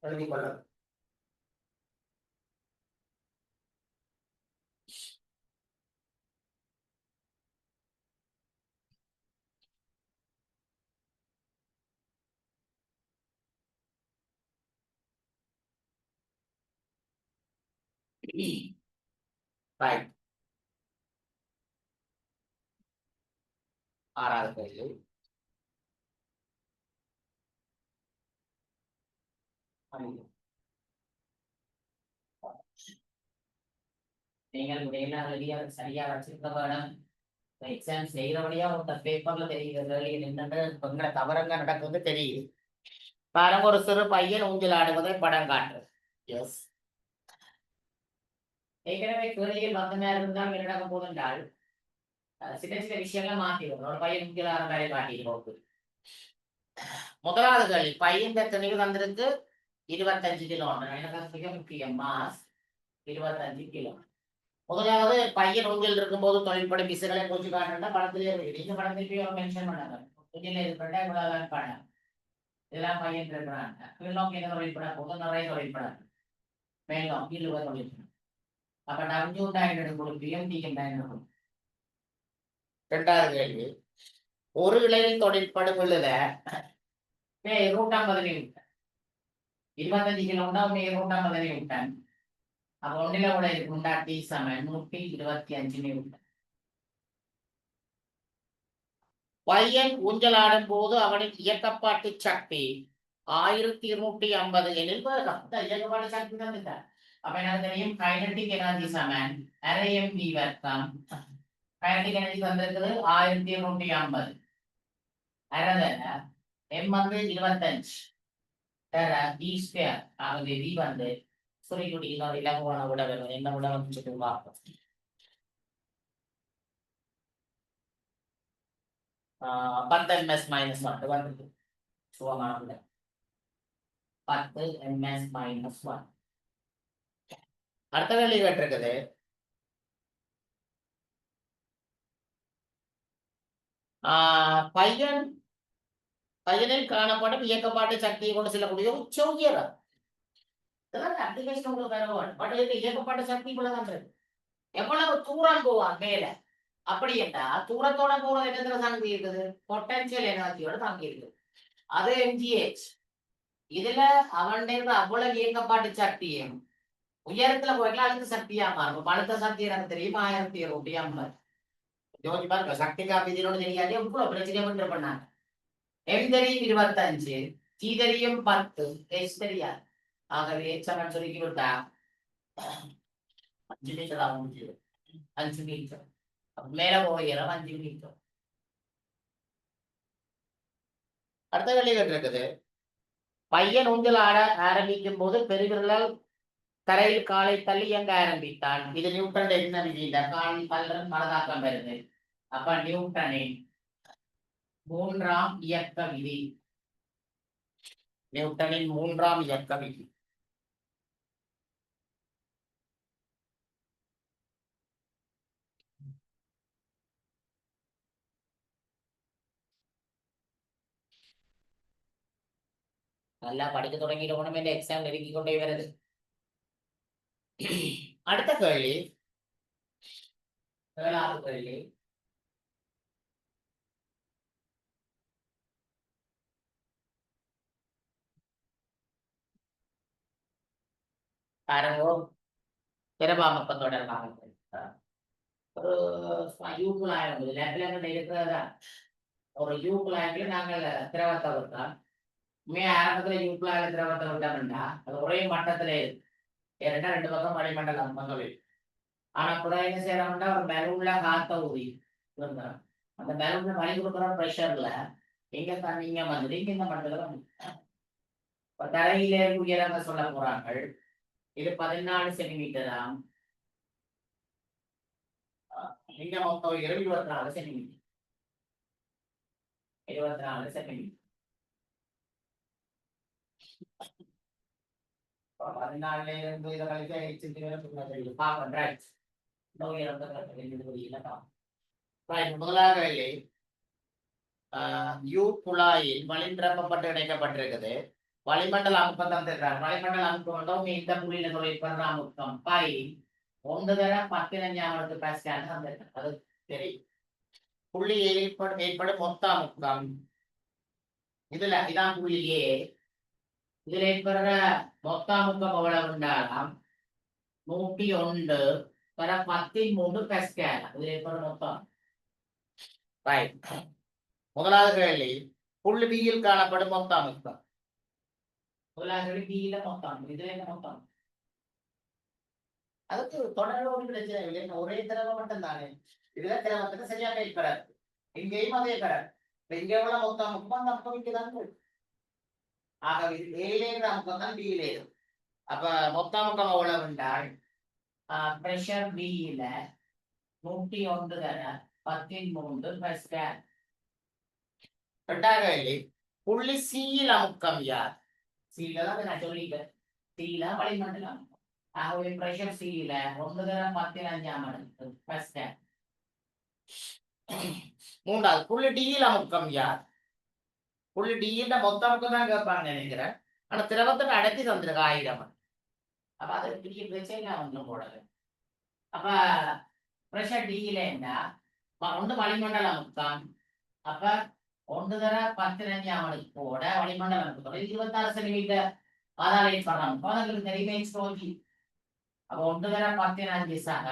எழுதி கொள்ளும். ரைட். ஆறாவது கேள்வி, நீங்கள் விடையெல்லாம் ரெடியா சரியா வச்சிருக்க வேணும். எக்ஸாம் செய்யறபடியா ஒரு பேப்பர்ல தெரியுது என்னென்ன உங்களை தவறங்க நடக்குது தெரியுது. பாருங்க, ஒரு சிறு பையன் ஊஞ்சல் ஆடுவதை படம் காட்டுறது. எஸ், ஏற்கனவே கேள்விகள் வந்த நேரம் இருந்தால் என்ன நடக்க போதுன்றால் சில சில விஷயங்கள் மாற்றிடும். ஒரு பையன் ஊஞ்சல் ஆடுற மாதிரி காட்டிடுவோம். முதலாவது கேள்வி, பையன் தெளிவு தந்திருக்கு 25 கிலோ. எனக்கு மிக முக்கியம். Mass 25 kilo. முதலாவது பையன் ஊஞ்சல் இருக்கும்போது தொழில்பட பிசுகளை போச்சு காட்டுறா படத்திலே இருக்கு. இந்த படத்திலேயே மென்ஷன் பண்ணாங்க. ஊஞ்சல் இருக்கிற இவ்வளவுதான் படம். இதெல்லாம் பையன் இருக்கிறாங்க. கீழ்நோக்கி என்ன தொழில்பட போது நிறைய தொழில்படாது. மேலும் கீழ் தொழில்படும். அப்ப டபிள்யூ டைனடு கொடுப்பியும் டிஎம் டைனடு கொடுக்கும். இரண்டாவது கேள்வி, ஒரு இலையில் தொழில்படும் பொழுத 150 நியூட்டன் 25 கிலோ உண்டா 150 நியூட்டன். அப்ப ஒன்றில கூட இருக்குண்டா டி சமன் 125 நியூட்டன். பையன் ஊஞ்சலாடும் போது அவனின் இயக்கப்பாட்டு சக்தி 1250 எனில் இயக்கப்பாட்டு சக்தி தந்துட்டார். அப்ப எனக்கு தெரியும் கைனடிக் எனர்ஜி சமன் அரை mv வர்க்கம். கைனடிக் எனர்ஜி வந்திருக்குது 1250. அரை m வந்து 25 தர v ஸ்கொயர். ஆகவே v வந்து சொல்லிட்டு இன்னொரு இலகுவான விட வரும். என்ன விட வந்து சொல்லி பார்ப்போம். 10 ms - 1 வந்து சுகமான விட 10 ms - 1. அடுத்த கேள்வி கேட்டிருக்குது, பையன் பையனில் காணப்படும் இயக்கப்பாட்டு சக்தியை கொண்டு செல்லக்கூடிய உச்ச உயரம். இதெல்லாம் அப்ளிகேஷன் உங்களுக்கு வேணும். பட் இதுக்கு இயக்கப்பாட்டு சக்தி இவ்வளவுதான் இருக்கு. எவ்வளவு தூரம் போவான் மேல அப்படி என்றால் தூரத்தோட போறது என்னத்துல தாங்கி இருக்குது? பொட்டன்சியல் எனர்ஜியோட தாங்கி இருக்குது. அது எம்ஜிஹெச். இதுல அவன் அவ்வளவு இயக்கப்பாட்டு சக்தியும் உயரத்துல போய்க்கலாம் அழுத்த சக்தியா மாறும். அழுத்த சக்தி எனக்கு தெரியும் 1070 ஜோதி பாருங்க. சக்தி காப்பீதினோட தெரியாது எவ்வளவு பிரச்சனை பண்ற பண்ணாங்க. எம் தெரியும் 25, ஜி தெரியும் 10, எஸ் தெரியாது. ஆகவே எச்சவன் சொல்லிக்கி விட்டா 5 மீட்டர் ஆகும். 5 மீட்டர் மேல உயரம் 5 மீட்டர். அடுத்த கேள்வி கேட்டிருக்குது. பையன் ஊஞ்சல் ஆட ஆரம்பிக்கும் போது பெருவிரலால் தரையில் காலை தள்ளி இயங்க ஆரம்பித்தான். இது நியூட்டன் என்ன விதியில கால் பல்லன் மனதாக்கம் வருது. அப்ப நியூட்டனின் 3ஆம் இயக்க விதி. நியூட்டனின் 3ஆம் இயக்க விதி. நல்லா படிக்க தொடங்கிட்டோம். இந்த எக்ஸாம் நெருங்கி கொண்டே வருது. அடுத்த கேள்வி 7வது கேள்வி. பாருங்க, திரபாமக்கம் தொடர்பாக ஒரு யூக்குழாயம் இருக்கிறதா? ஒரு யூக்குழாயத்துல நாங்கள் திரவத்தை விட்டோம். ஆரம்பத்துல யூக்குழாயில திரவத்தை விட்டோம்னா அது ஒரே மட்டத்துல இருக்கு. ஏன்னா 2 பக்கம் வளிமண்டலம் பக்கம். ஆனா கூட என்ன செய்யறோம்னா ஒரு பலூன்ல காத்த ஊதி அந்த பலூன்ல வலி கொடுக்குற ப்ரெஷர்ல எங்க தண்ணிங்க வந்துட்டு இங்க இந்த மட்டத்துல இப்ப தரையிலே உயரங்க சொல்ல போறாங்க. இது 14 சென்டிமீட்டரா. இங்க மொத்தம் உயரம் 24 சென்டிமீட்டர். 24 சென்டிமீட்டர். 14ல இருந்து இதை கழிச்சு முதலாக யூ குழாயில் வழி நிரப்பப்பட்டு இணைக்கப்பட்டிருக்குது. வளிமண்டல அமுக்கம் தந்திருக்கிறார். வளிமண்டல அமுக்கம் கொண்டோம் இந்த புள்ளியில தொழிற்படுற அமுக்கம் பை 1/15 பாஸ்கல் தந்திருக்கிறார். அது தெரியும். புள்ளி ஏற்படும் மொத்த அமுக்கம் இதுல இதான் புள்ளி ஏ. இதுல ஏற்படுற மொத்த அமுக்கம் எவ்வளவு உண்டாகும்? 101/13 பாஸ்கல். இதுல ஏற்படுற மொத்தம். முதலாவது கேள்வி புள்ளி பியில் காணப்படும் மொத்த அமுக்கம். முதலாவது கேள்வி பியில மொத்தம். இதுல என்ன மொத்தம்? அதுக்கு தொடர்பு பிரச்சனை இல்லை. ஒரே திரவம் மட்டும் தானே. இதுல திரவத்துக்கு சரியா கை பெறாது. இங்கேயும் அதே பெறாது. இங்க எவ்வளவு மொத்த அமுக்கம் அந்த அமுக்கம் இங்கதான் இருக்கு. ஆகவே ஏழே அமுக்கம் தான் பியிலே. அப்ப மொத்த அமுக்கம் எவ்வளவு என்றால் பிரஷர் பியில 101/13 பாஸ்கல். புள்ளி சியில் அமுக்கம் யார்? சீல தான் நான் சொல்லிட்டேன். சீல வளிமண்டலம். ஆகவே பிரஷர் சீல 1/15 பாஸ்கல். மூன்றாவது புள்ளி டியில் அமுக்கம் யார்? புள்ளி டியில் மொத்த அமுக்கம் தான் கேட்பாங்க நினைக்கிறேன். ஆனா திரவத்தை அடக்கி தந்திருக்க 1000. அப்ப அது பெரிய பிரச்சனை ஒன்றும் போடல. அப்ப பிரஷர் டியில என்ன ஒன்று வளிமண்டல அமுக்கம். அப்ப 1/15 கூட வளிமண்டலம் 26 சென்டிமீட்டர். அதால ஏற்படுறாங்க தெரியுமே. அப்ப 1/15 சக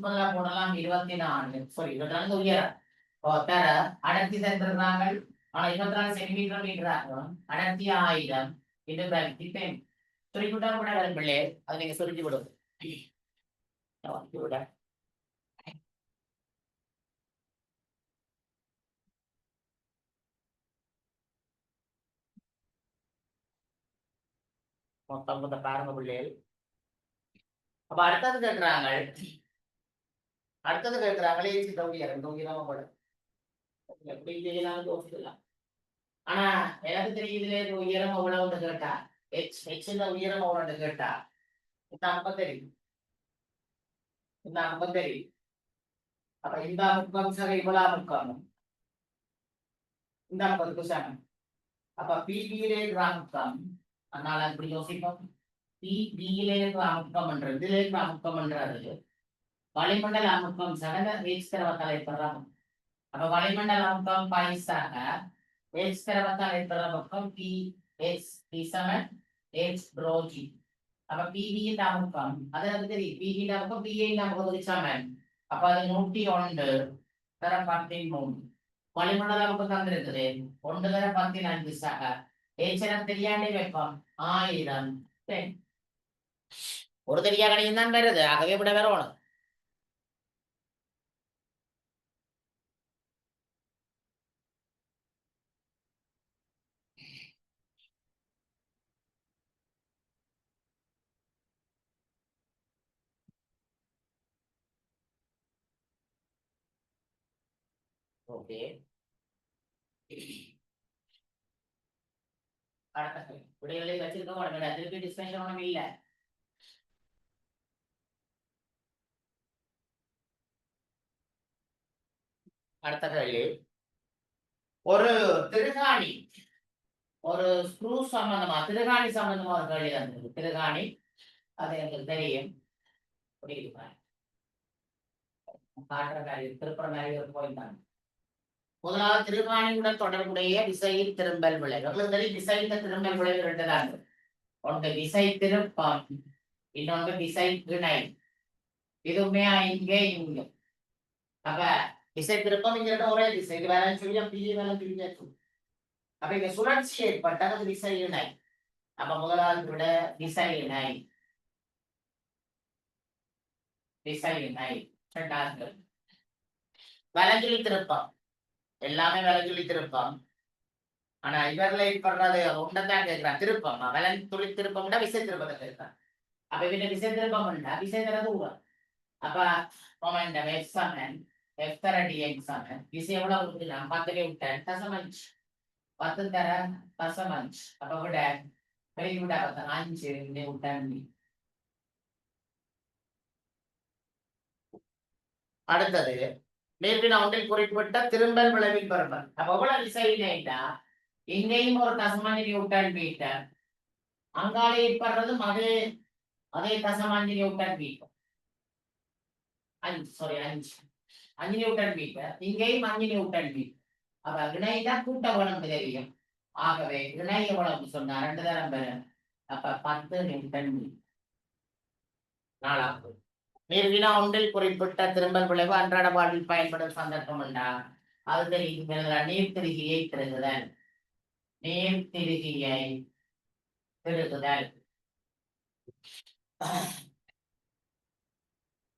பதிலா போடலாம் 24. சாரி 24 உயரம் அடர்த்தி தந்திருக்கிறாங்க. ஆனா 24 சென்டிமீட்டர் மீட்டர் அடர்த்தி 1000 இது சுருக்கிவிட்டா கூட பிள்ளை அது நீங்க சுருக்கி விடுங்க. மொத்தம் பாருங்க பிள்ளைகள். அப்ப அடுத்தது கேட்கிறாங்க எப்படி செய்யலாம் யோசிக்கலாம். ஆனா எனக்கு தெரியுதுல உயரம் அவ்வளவு கேட்டா உயரம் அவ்வளவு கேட்டா இந்த அமுக்கம் தெரியும். இந்த அமுக்கம் தெரியும். அப்ப இந்த அமுக்கம் சரி இவ்வளவு அமுக்கம் இந்த அமுக்கத்துக்கு சமம். அப்ப பிபியிலே அமுக்கம், அதனால இப்படி யோசிப்போம். பிபியிலே அமுக்கம்ன்றது இதிலே அமுக்கம்ன்றது வளிமண்டல அமுக்கம் சடங்க H திரவத்தால் ஏற்படுறாங்க. அப்ப வளிமண்டல அமுக்கம் பைசாக H திரவத்தால் ஏற்படுற பக்கம் PH P7 H ரோஜி. அப்ப பிபியின் அமுக்கம் அது எனக்கு தெரியும். பிபியின் அமுக்கம் பிஏயின் அமுக்கம் சமன். அப்ப அது 101 தரம் 13. வளிமண்டல அமுக்கம் தந்திருக்குது 1 தரம் 15 சக ஏச்சனம் தெரியாண்டே வெப்பம் 1000. ஒரு தெரியா கணியம் தான் வருது, ஆகவே விட வரணும். ஓகே, விடைகளை வச்சிருக்க மாட்டேங்க, திருப்பி டிஸ்கஷன் ஒன்றும் இல்லை. அடுத்த கேள்வி, ஒரு திருகாணி ஒரு ஸ்க்ரூ சம்பந்தமா திருகாணி சம்பந்தமா ஒரு கேள்வி தந்தது. திருகாணி அது எனக்கு தெரியும். காட்டுற காரியம் திருப்புற மாதிரி ஒரு போயிட்டு தான். முதலாவது திருகாணியுடன் தொடர்புடைய விசையில் திரும்பல் விளைவு. உங்களுக்கு தெரியும் விசையில திரும்பல் விளைவு ரெண்டு தான். ஒன்று விசை திருப்பம், இன்னொன்று விசை இணை. இதுவுமே இங்கே இங்க. அப்ப விசை திருப்பம் இங்க ஒரே திசை, இது வேலை சொல்லியா பிரி வேலை பிரிஞ்சாச்சு. அப்ப இங்க சுழற்சி ஏற்பட்டது விசை இணை. அப்ப முதலாவது விட விசை இணை, விசை இணை. இரண்டாவது வலஞ்சுழி திருப்பம், எல்லாமே வலஞ்சுழி திருப்பம். ஆனா இவர்ல ஏற்படுறது ஒன்றதான் கேட்கிறான், திருப்பம் வலஞ்சுழி திருப்பம்னா விசை திருப்பத்தை கேட்கிறான். அப்ப இவங்க விசை திருப்பம் விசை தர தூரம். அப்ப மொமெண்டம் F சமன் F தர dx சமன் விசை எவ்வளவு கொடுக்கலாம் 10 நியூட்டன் தசமஞ்சு 10 தர தசமஞ்சு. அப்ப விட விட 5 நியூட்டன். அடுத்தது மேற்கின ஒன்றில் குறிப்பிட்ட திரும்பல் விளைவின் பரப்பல். அப்ப எவ்வளவு விசை இல்லைட்டா இங்கேயும் ஒரு தசமஞ்சு நியூட்டன் மீட்டர், அங்காலே ஏற்படுறதும் அதே தசமஞ்சு நியூட்டன் மீட்டர். 5 நியூட்டன் மீட்டர், இங்கேயும் 5 நியூட்டன் மீட்டர். அப்ப இணைதான் கூட்ட வளம் தெரியும். ஆகவே இணை எவ்வளவு சொன்னா 2 தரம் பெறும். அப்ப 10 நியூட்டன் மீட்டர். நாலாவது நீர்வினா ஒன்றில் குறிப்பிட்ட திரும்பல் விளைவு அன்றாட வாழ்வில் பயன்படும் சந்தர்ப்பம் உண்டா? அது தெரியும். நீர்த்திருகியை திருகுதல், நீர்த்திருகியை திருகுதல்.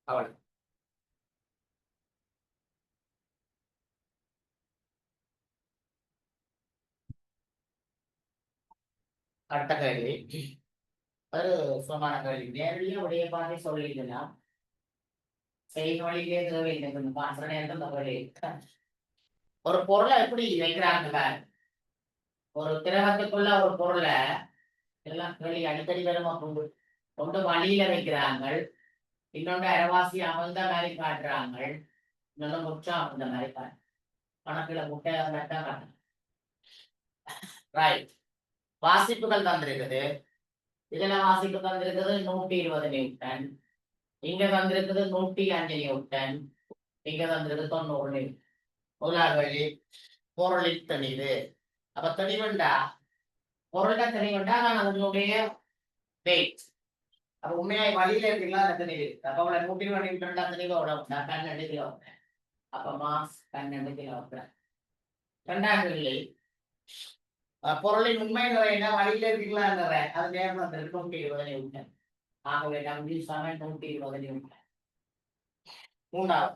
அவள் அடுத்த கேள்வி ஒரு சுமான கேள்வி. நேரடியா உடைய பாதை சொல்லிடலாம், செய்வழியிலே தேவை. ஒரு பொருளை எப்படி வைக்கிறாங்க, ஒரு திரவத்துக்குள்ள ஒரு பொருளை எல்லாம் கேள்வி அடிக்கடி வருமா கொண்டு வழியில வைக்கிறாங்க, இன்னொன்று அரைவாசி அமர்ந்த மாதிரி காட்டுறாங்க, இன்னொன்று முற்றம் அமர்ந்த மாதிரி காட்டு கணக்குல முட்டை காட்டு. ரைட், வாசிப்புகள் தந்திருக்குது. இதுல வாசிப்பு தந்திருக்குது 120 நியூட்டன், இங்க தந்திருக்குது 105 நியூட்டன், இங்க தந்திருக்கு 90 நியூட்டன். முதலாவது வழி பொருளின் தெளிவு. அப்ப தெளிவுண்டா பொருளை தெளிவுண்டா நான் அதனுடைய வெயிட். அப்ப உண்மையாய் வழியில இருக்கீங்களா அந்த தெளிவு. அப்ப அவளை 120 நியூட்டன் தெளிவு அவ்வளவு 12 கிலோ. அப்ப மாஸ் 12 கிலோ. இரண்டாவது வழி பொருளின் உண்மை நிறைய வழியில இருக்கீங்களா நிறை, அது நேரம் தந்திருக்கு 120 நியூட்டன். ஆகவே W சமன் 120 நியூட்டன். மூன்றாவது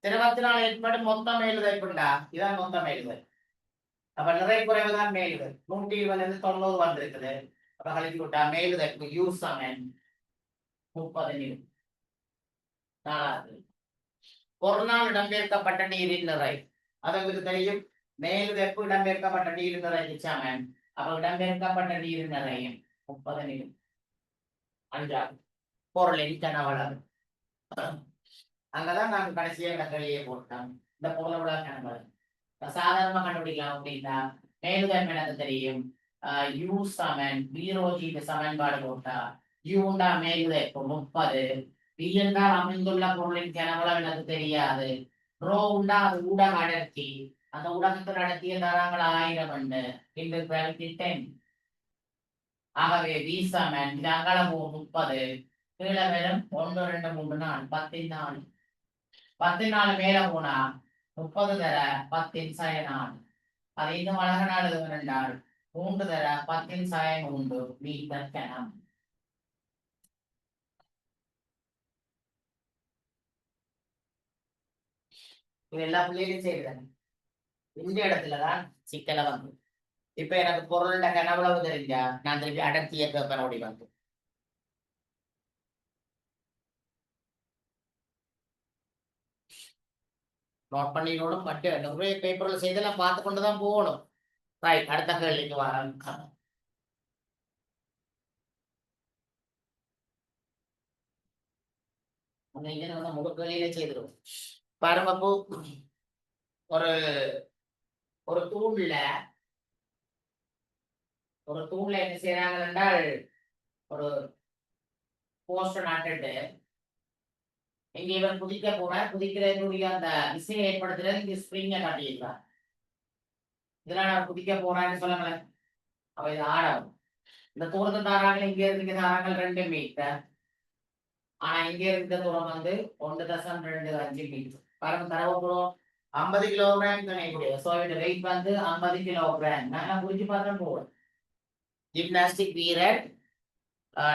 திரவத்தினால் ஏற்படும் மொத்த மேலுதை கொண்டா, இதான் மொத்த மேலுதை. அப்ப நிறை குறைவுதான் மேலுதை. 120 90 வந்திருக்குது. அப்ப கழித்து விட்டா மேலுதை U சமன் 30 நியூட்டன். நாலாவது பொருளால் இடம்பெயர்க்கப்பட்ட நீரின் நிறை. அதற்கு தெரியும் மேலுதைப்பு இடம்பெயர்க்கப்பட்ட நீரின் நிறை சமன். அப்ப இடம்பெயர்க்கப்பட்ட நீரின் நிறையும் 30 நியூட்டன். அஞ்சாவது பொருளின் கனவளவு. அங்கதான் நாங்க கடைசியாக வெளியே போட்டோம். இந்த பொருளை கணக்கு சாதாரணமா கண்டுபிடிக்கலாம் அப்படின்னா மேலுதன் எனக்கு தெரியும் யூ சமன் பீரோஜி சமன்பாடு போட்டா யூண்டா மேலுதை 30 பி என்றால் அமைந்துள்ள பொருளின் கனவளம் எனக்கு தெரியாது ரோ உண்டா அது ஊடக அடர்த்தி அந்த ஊடகத்தில் அடர்த்திய தரங்கள் 1000 இந்த கிராவிட்டி 10 ஆகவே வி சமன் இது அகலமோ 30 கீழே வெறும் 1 2 3 4 14 14 மேல போனா 30 தர 10 சாய 4 அது இன்னும் அழக நாள் என்றால் 3 தர 10 சாய 3 மீட்டர் கனம் இது எல்லா பிள்ளைகளும் செய்யறேன் இந்த இடத்துலதான் சிக்கலை வந்து இப்ப எனக்கு பொருளோட கனவுளவு தெரிஞ்சா நான் திருப்பி அடர்த்திய கேப்பனோடி வந்து நோட் பண்ணினோடும் பட்டு நிறைய பேப்பர்ல செய்தெல்லாம் பார்த்து கொண்டுதான் போகணும் ரைட் அடுத்த கேள்விக்கு வர முழு கேள்வியில செய்திருவோம் பாருங்க ஒரு ஒரு தூண்ல என்ன செய்யறாங்க என்றால் ஒரு போஸ்டர் நாட்டுட்டு இங்க இவன் குதிக்க போறார் குதிக்கிறதுடைய அந்த விசையை ஏற்படுத்துறது இங்க ஸ்ப்ரிங்க காட்டியிருக்கார் இதெல்லாம் நான் குதிக்க போறான்னு சொல்லுங்களேன் அவ இது ஆடவும் இந்த தூரத்து தாராங்கள் இங்க இருக்க தாராங்கள் 2 மீட்டர் ஆனா இங்க இருக்க தூரம் வந்து 1.25 மீட்டர் பாருங்க தரவுப்புறம் 50 கிலோகிராம் கணைக்கூடிய சோ இதோட வெயிட் வந்து 50 கிலோகிராம் நான் குறிச்சு பார்த்தா போதும் ஜிம்னாஸ்டிக் வீரர்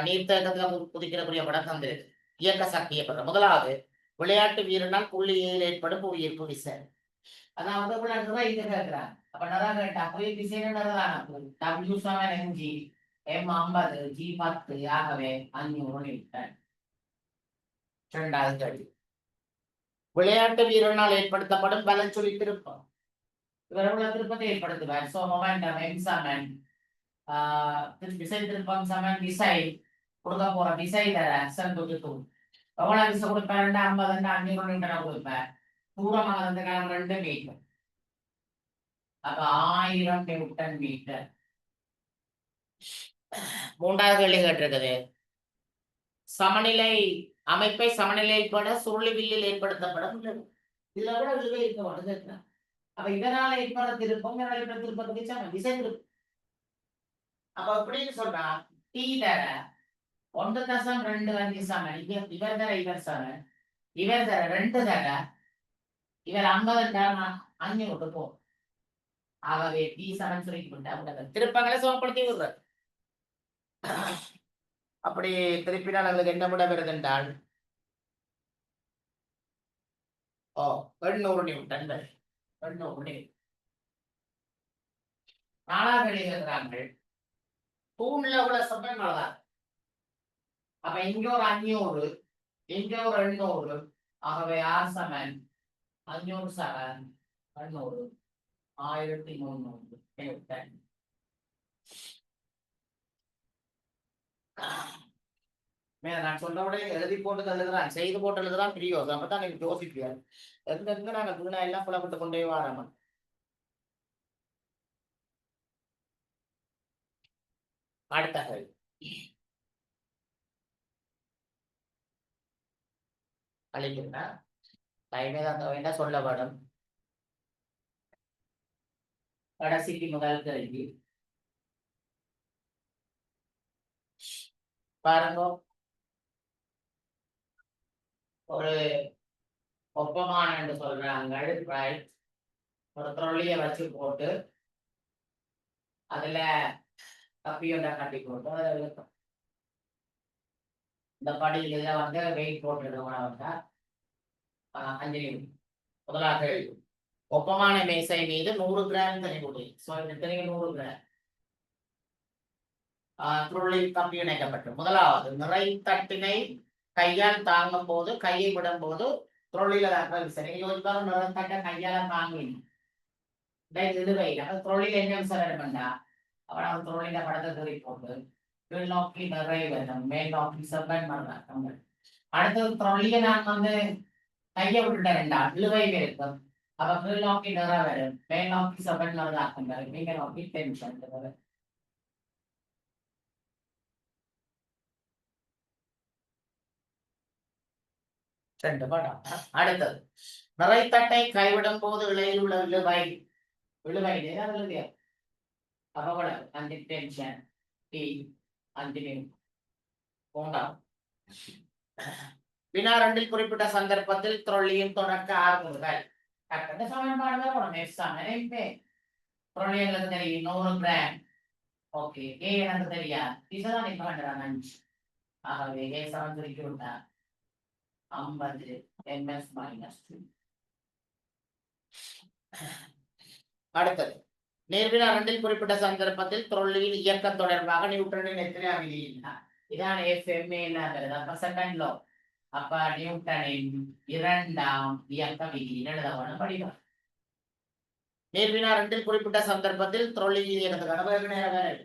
நீர்த்தேக்கத்துல குதிக்கிறக்கூடிய படம் தந்திருக்கு இயக்க சக்தியை பண்ற முதலாவது விளையாட்டு வீரனால் புள்ளியில் ஏற்படும் புவியீர்ப்பு விசை அதாவது இங்க கேட்கிறான் அப்ப நல்லா கேட்டா புவியீர்ப்பு விசை W சமன் mg m 50 g 10 ஆகவே 500 நியூட்டன் இரண்டாவது கேள்வி விளையாட்டு வீரனால் ஏற்படுத்தப்படும் பலச்சுழி திருப்பம் இவர் திருப்பத்தை ஏற்படுத்துவார் சோ மொமெண்டம் m சமன் விசை திருப்பம் சமன் விசை கொடுக்க போற விசை தர செங்குத்து எவ்வளவு விசை கொடுப்பேன் 50 500 நியூட்டன் கொடுப்பேன் தூரமாக அந்த காலம் 2 மீட்டர் அப்ப 1000 நியூட்டன் மீட்டர் மூன்றாவது கேள்வி கேட்டிருக்குது சமநிலை அமைப்பை சமநிலைப்பட சுருளி வில்லில் ஏற்படுத்தப்படும் இதுல கூட விழுவை இருக்க மாட்டேங்குது அப்ப இதனால ஏற்பட திருப்பம் திருப்பத்துக்கு சமம் விசை திருப்பம் அப்ப எப்படின்னு சொன்னா டி தர 1.25 சமன் இவர் தர இவர் சமன் இவர் தர 2 தர இவர் 50 500 போ ஆகவே டி சமன் சொல்லிட்டு திருப்பங்களை சமப்படுத்தி விடுறார் அப்படி திருப்பினால் எங்களுக்கு என்ன விட வருது என்றால் 800 நியூட்டன் 800 நியூட்டன் நாலாவது எழுதுகிறார்கள் தூண்ல உள்ள சமன் தான் அப்ப இங்க ஒரு 500 இங்க ஒரு 200 ஆகவே R சமன் 500 சமன் 800 1300 நியூட்டன் நான் சொன்னபடி எழுதி போட்டு எழுதுறான் செய்து போட்டு எழுதுறான் பிரியோசம் அப்பதான் நீங்க யோசிப்பீங்க எங்க நாங்க வீணா எல்லாம் புலப்பட்டு கொண்டே வரோம் அடுத்த அழைக்கிறா டைமே தான் வேண்டாம் சொல்லப்படும் கடைசிக்கு முதல் கேள்வி பாருங்க ஒரு ஒப்பமான என்று சொல்றாங்க ஒரு ட்ரோலியை வச்சு போட்டு அதுல கப்பியோட கட்டி போட்டு இந்த படியில வந்து வெயிட் போட்டுருக்கவங்க 5 நிமிடம் முதலாக ஒப்பமான மேசை மீது 100 கிராம் தனி போட்டு இந்த 100 கிராம் கப்பி இணைக்கப்பட்டு முதலாவது நிறை தட்டினை கையால் தாங்கும் போது கையை விடும் போது துrolliல நிறை தட்ட கையால தாங்கினோம் இழுவை துrolliல என்ன விசாரணை பண்ணா அவன் துrolliல படத்தை திருப்பி போட்டு கீழ் நோக்கி நிறை வரும் மேல் நோக்கி செவ்வன் பண்ணாங்க அடுத்தது துrolliல நான் வந்து கையை விட்டுட்டேன் இழுவை இருக்கும் அப்ப கீழ் நோக்கி நிற வரும், மேல் நோக்கி செவன் நிறதாக்கம் வரும், நீங்க நோக்கி டென்ஷன் வரும். ரெண்டு படம். அடுத்தது நிறைத்தட்டை கைவிடும் போது இழையில் உள்ள இழுவை, இழுவை எழுதிய அப்ப அஞ்சு டென்ஷன் டி அஞ்சு போண்டாம். வினா 2 குறிப்பிட்ட சந்தர்ப்பத்தில் த்ரொல்லியின் தொடக்க ஆர்வங்கள் டக்குன்னு சமன்பாடுகள் போடணும். எக்ஸாம்பிள் த்ரொல்லி எங்களுக்கு தெரியும் 100 கிராம். ஓகே, ஏ எனக்கு தெரியாது, இதுதான் இப்ப கண்டுறாங்க 5. ஆகவே ஏ சமன் குறிக்கி விட்டா 50 ms மைனஸ் 2. அடுத்தது நேர்வினா 2 குறிப்பிட்ட சந்தர்ப்பத்தில் த்ரொல்லியின் இயக்கம் தொடர்பாக நியூட்டனின் எத்தனை விதி? இதான் FMA இல்லாதது. அப்ப செகண்ட் லோ, அப்ப நியூட்டனின் 2ஆம் இயக்க விதி எழுதவன படிவம். நேர்வினா 2 குறிப்பிட்ட சந்தர்ப்பத்தில் த்ரொல்லியின் இயக்கத்துக்கான வேக நேர வரைவு.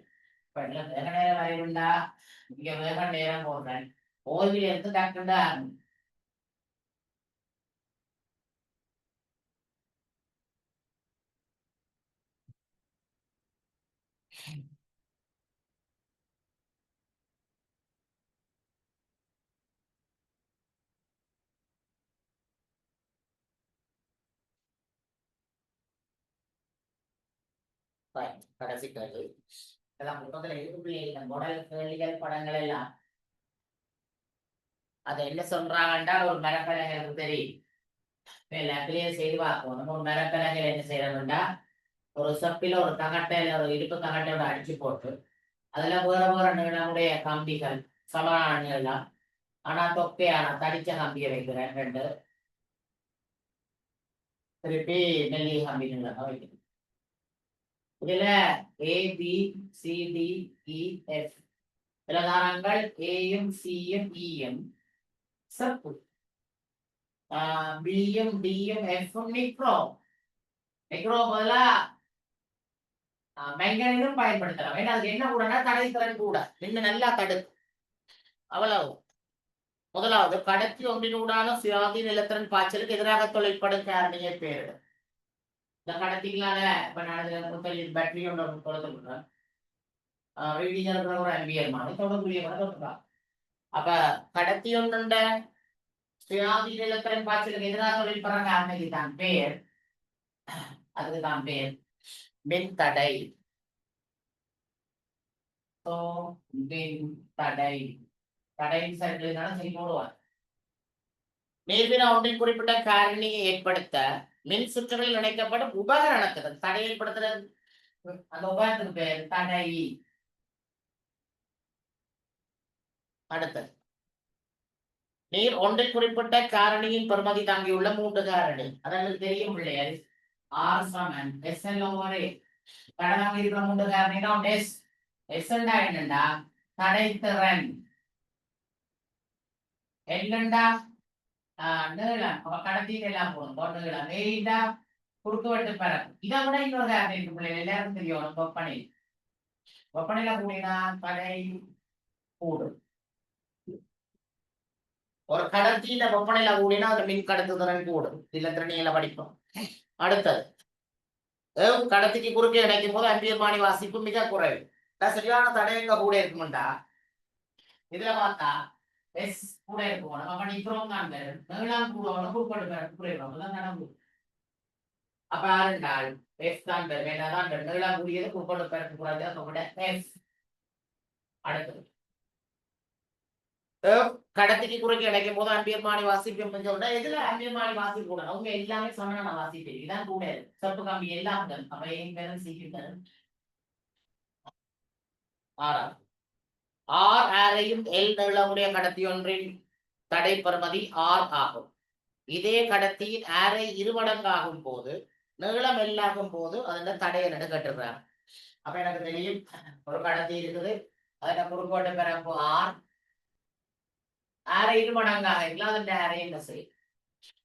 வேக நேர வரைவுண்டா இங்க வேக நேரம் போடுறேன், ஓய்வில் இருந்து டாக்டர்டா கடைசி கேள்வி. இதெல்லாம் புத்தகத்துல இருக்கு, மாடல் கேள்விகள் படங்கள் எல்லாம் அதை என்ன சொல்றாங்கன்றா ஒரு மரப்பலகைக்கு தெரியும். அப்படியே செய்து பார்ப்போம். நம்ம ஒரு மரப்பலகையில் என்ன செய்யறோம்டா, ஒரு செப்பில ஒரு தகட்டை இல்லை ஒரு இடுப்பு தகட்டையோட அடிச்சு போட்டு அதுல வேற வேற நீளமுடைய கம்பிகள் சமான நீளம், ஆனா தொக்கையான தடிச்ச கம்பியை வைக்கிறேன் 2, திருப்பி மெல்லிய கம்பி நீளம் வைக்கிறேன். இதுல ABCDEF பிரதானங்கள் ஏயும் சியும் ஈயும், செப்பு பியும் டியும் எஃப்பும் நிக்ரோ. நிக்ரோ பதிலா மெங்கனையும் பயன்படுத்தலாம். ஏன்னா அதுக்கு என்ன கூடனா தடைத்திறன் கூட, இன்னும் நல்லா தடுக்கும். அவ்வளவு. முதலாவது கடத்தி ஒன்றினூடான சுயாதி நிலத்திறன் பாய்ச்சலுக்கு எதிராக தொழிற்படும் காரணியை பேரு. இந்த கடத்திகளால இப்ப நான் பேட்டரி ஒன்று கொடுத்துருக்கேன், ஒரு அம்பியர் மாதிரி தொடர்புடைய கொடுத்துருக்கான். அப்ப கடத்தி ஒன்றுண்ட சுயாதி நிலத்திறன் பாய்ச்சலுக்கு எதிராக தொழிற்படுற காரணிக்கு தான் பேர், அதுக்குதான் பேர் மின்தடை. தடை தடையின் சைக்கிள்னால சரி போடுவார். நேர்வினா ஒன்றின் குறிப்பிட்ட காரணியை ஏற்படுத்த மின் சுற்றுகளில் இணைக்கப்படும் உபகரணத்துக்கு தடை ஏற்படுத்துறது, அந்த உபகரணத்துக்கு பேர் தடை. அடுத்தது நீர் ஒன்றின் குறிப்பிட்ட காரணியின் பெறுமதி தாங்கியுள்ள 3 காரணி. அதற்கு தெரியும் பிள்ளைகள், R சமன் SL/A. கடனாக இருக்கிற 3 காரணி தான் S. SL என்னண்டா தடைத்திறன், என்னண்டா நீளம், கடத்திட்டு எல்லாம் போகணும் நீளம், ஏண்டா குறுக்குவெட்டு பரப்பு. இதை விட இன்னொரு காரணம் இருக்கு பிள்ளைகள், எல்லாருக்கும் தெரியும், வெப்பநிலை. வெப்பநிலை கூடினா தடை கூடும். ஒரு கடத்தியில வெப்பநிலை கூடினா அது மின் கடத்துதிறன் கூடும். சில திறனிகளை படிப்போம். அடுத்தது கடத்திக்கு குறுக்கே இணைக்கும் போது அம்பியர்மானி வாசிப்பு மிக குறைவு. சரியான தடை எங்க கூட இருக்கும்டா, இதுல பார்த்தா எஸ் கூட இருக்கும். நம்ம நிக்கிறோம் தான் நீளம் கூட குறைவு நடந்து. அப்ப யாருண்டால் எஸ் தான் வேணாதான் நீளம் கூடியது குறுக்கோடு பெருக்கு கூடாது. எஸ். அடுத்தது கடத்திக்கு குறுக்கே இணைக்கும் போது அம்பியர்மானி வாசிப்பு சொல்ற, எதுல அம்பியர்மானி வாசிப்பு கூட அவங்க எல்லாமே சமனான வாசிப்பு, இதான் கூட செப்பு கம்பி எல்லாம். அப்ப ஏன் பேரும் சீக்கிரம் ஆர் ஆரையும் எல் நீளமுடைய கடத்தி ஒன்றின் தடை பெறுமதி R ஆகும். இதே கடத்தியின் ஆரை இருமடங்காகும் போது நீளம் எல்லாகும் போது அதன் தடையை நடுக்கட்டுறாங்க. அப்ப எனக்கு தெரியும், ஒரு கடத்தி இருக்குது, அதோட குறுக்கோட்டு பிறப்பு R, ஆரை இருமடங்காக இல்லை அதன் ஆரை என்ன செய்யும்.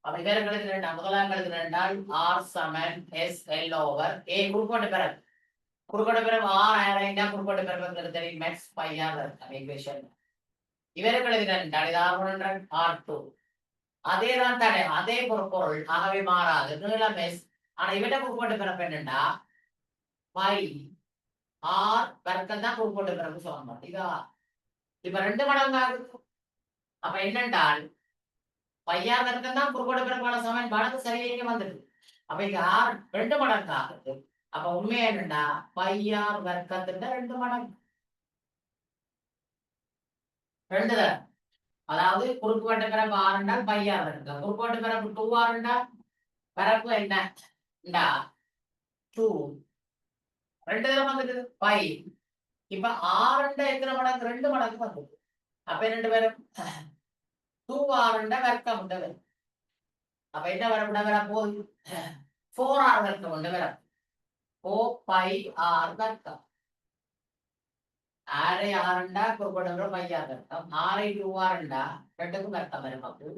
அப்ப இவர்களுக்கு 2 முதலாங்களுக்கு 2 R சமன் SL/A. குறுக்கோட்டு பிறப்பு, குறுக்கோட்டு பிறப்பு R ஆரைண்டா குறுக்கோட்டு பிறப்பு தெரியும், மேக்ஸ் பையா ஈக்குவேஷன். இவர்களுக்கு 2 R1 R2. அதேதான் தடை, அதே பொருள் ஆகவே மாறாது. நீளம் S. ஆனா இவட்ட குறுக்கோட்டு பிறப்பு என்னண்டா பை ஆர் வர்க்கம் தான் குறுக்கோட்டு பிறப்பு சொல்லணும். இதா இப்ப 2 மடங்கு ஆகுது. அப்ப என்னென்றால் பையார் வர்க்கம் தான் குறுக்கோட்டு பிறப்பான சமன் வடக்கு சரியாக வந்துடுது. அப்ப இங்க ஆர் 2 மடங்கு ஆகுது. அப்ப உண்மையா என்னண்டா பையார் வர்க்கத்தின் 2 மடங்கு 2 தான். அதாவது குறுக்குவெட்டு பிறப்பு ஆர் என்றால் பையார் வர்க்கம், குறுக்குவெட்டு பிறப்பு 2R என்றால் பிறப்பு என்னண்டா 2 2 தடவை வந்துடுது பை. இப்ப ஆர் எத்தனை மடங்கு 2 மடங்கு வந்துடுது. அப்ப ரெண்டு பேரும் 2R வர்க்கம் உண்டு வரும். அப்ப என்ன வர போகுது 4R வர்க்கம் உண்டு வரும். 4 பை ஆர் வர்க்கம். ஆரை ஆறுண்டா குறுக்கோடு பையார் வர்க்கம். ஆரை 2R ரெண்டுக்கும் வர்க்கம் வரும். அப்போ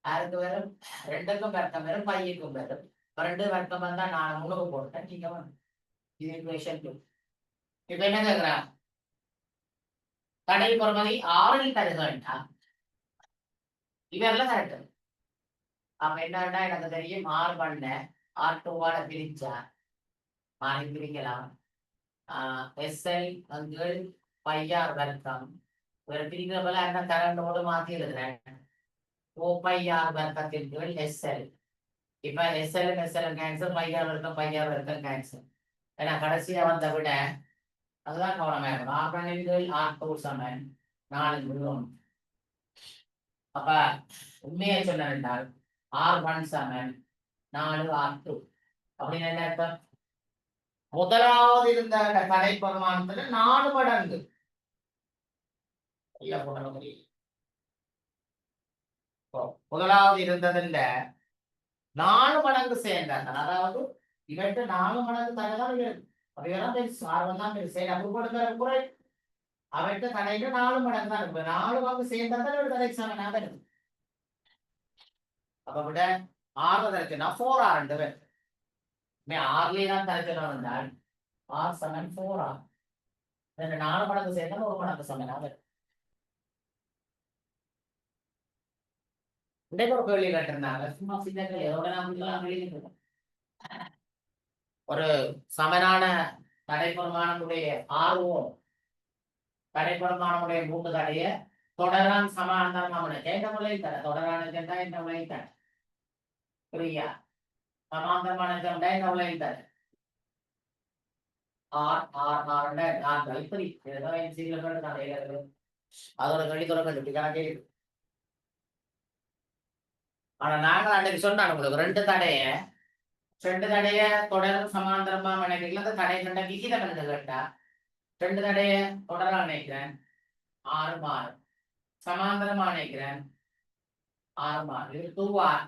ஆருக்கு வரும் 2க்கும் வர்க்கம் வரும், பையக்கும் வரும். 2 வர்க்கம் வந்தா நான் 3 போட்டேன். நீங்க இது ஈக்குவேஷன் 2. இப்ப என்ன கேக்குறேன் தடை பொறுமதி 6 தருகண்டா இவரெல்லாம் கரெக்ட். அப்ப என்னன்னா எனக்கு தெரியும் R1 R2 பிரிச்சா மாறி பிரிக்கலாம். SL வந்து பையார் வர்க்கம் ஒரு பிரிக்கிற போல என்ன தரண்டோடு மாத்தி எழுதுறேன். O பையார் வர்க்கத்தின் கீழ் SL. இப்ப SL கேன்சல், பையார் வர்க்கம் கேன்சல். ஏன்னா கடைசியா வந்த விட அதுதான் கவனமா இருக்கணும். R1 கீழ் R2 சமன் 4 அப்ப உண்மையை சொன்ன என்றால் R1 சமன் 4R2 அப்படின்னு என்ன அர்த்தம்? முதலாவது இருந்த தடை பெருமானத்துல 4 மடங்கு முதலாவது இருந்ததுல 4 மடங்கு சேர்ந்தாங்க. அதாவது இவற்றை 4 மடங்கு தடைதான் அப்படியெல்லாம் R1 தான் குறை அவற்றை தடைக்கு 4 மடங்கு தான் இருக்கு. 4 பங்கு சேர்ந்தாதான் ஒரு தடை சமனாக இருக்கு. அப்ப விட 6 தடைச்சுன்னா 4R வரும். ஆறுலயே தான் தடைச்சணும் என்றால் R சமன் 4R. 4 மடங்கு சேர்ந்தா 1 மடங்கு சமனாக இருக்கு. ஒரு கேள்வி கேட்டிருந்தாங்க. சும்மா சின்ன கேள்வி எதோட நான் ஒரு சமனான தடைப்பெருமானமுடைய ஆர்வம் தடைப்பெருமானமுடைய 3 தடைய தொடரான் சமாந்தரமான என்ன முறையில் தர தொடரான ஜெண்டா என்ன முறையில் தர புரியா சமாந்தரமான ஜெண்டா என்ன முறையில் தர அதோட கணிதோட கண்டுபிடிக்க. ஆனா நாங்க அன்னைக்கு சொன்னாங்க உங்களுக்கு 2 தடைய தொடர் சமாந்தரமா நினைக்கிறீங்களா? அந்த தடை கண்ட விகித கண்டு கேட்டா 2 தடைய தொடரா நினைக்கிறேன் 6 மாறு, சமாந்தரமா நினைக்கிறேன் 6 மாறு. இது 2R,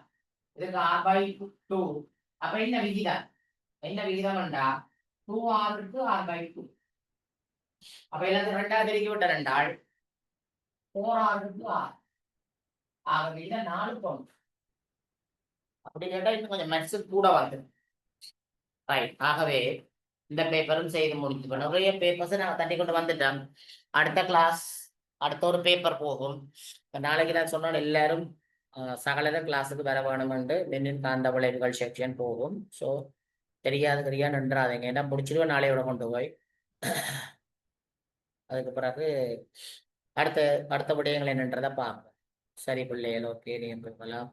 இதுக்கு R/2. அப்ப என்ன விகிதம் என்றா 2R R/2. அப்ப எல்லாத்தையும் 2ஆ பெருக்கி விட்ட ரெண்டாள் 4R R. ஆக விகிதம் 4 பங்கு. அப்படி கேட்டா இன்னும் கொஞ்சம் மெட்ஸ் கூட வருது. ரைட். ஆகவே இந்த பேப்பரும் செய்து முடிச்சு நிறைய பேப்பர்ஸ் நான் தட்டி கொண்டு வந்துட்டேன். அடுத்த கிளாஸ் அடுத்த ஒரு பேப்பர் போகும். நாளைக்கு நான் சொன்ன எல்லாரும் சகலத கிளாஸுக்கு வர வேணுமென்று மின்னின் காந்த விளைவுகள் செக்ஷன் போகும். ஸோ தெரியா நின்றாதீங்க. ஏன்னா முடிச்சிடுவேன் நாளையோட கொண்டு போய். அதுக்கு பிறகு அடுத்த விடயங்கள் என்னன்றதை பார்ப்போம். சரி பிள்ளைகள், ஓகே, நீங்க போகலாம்.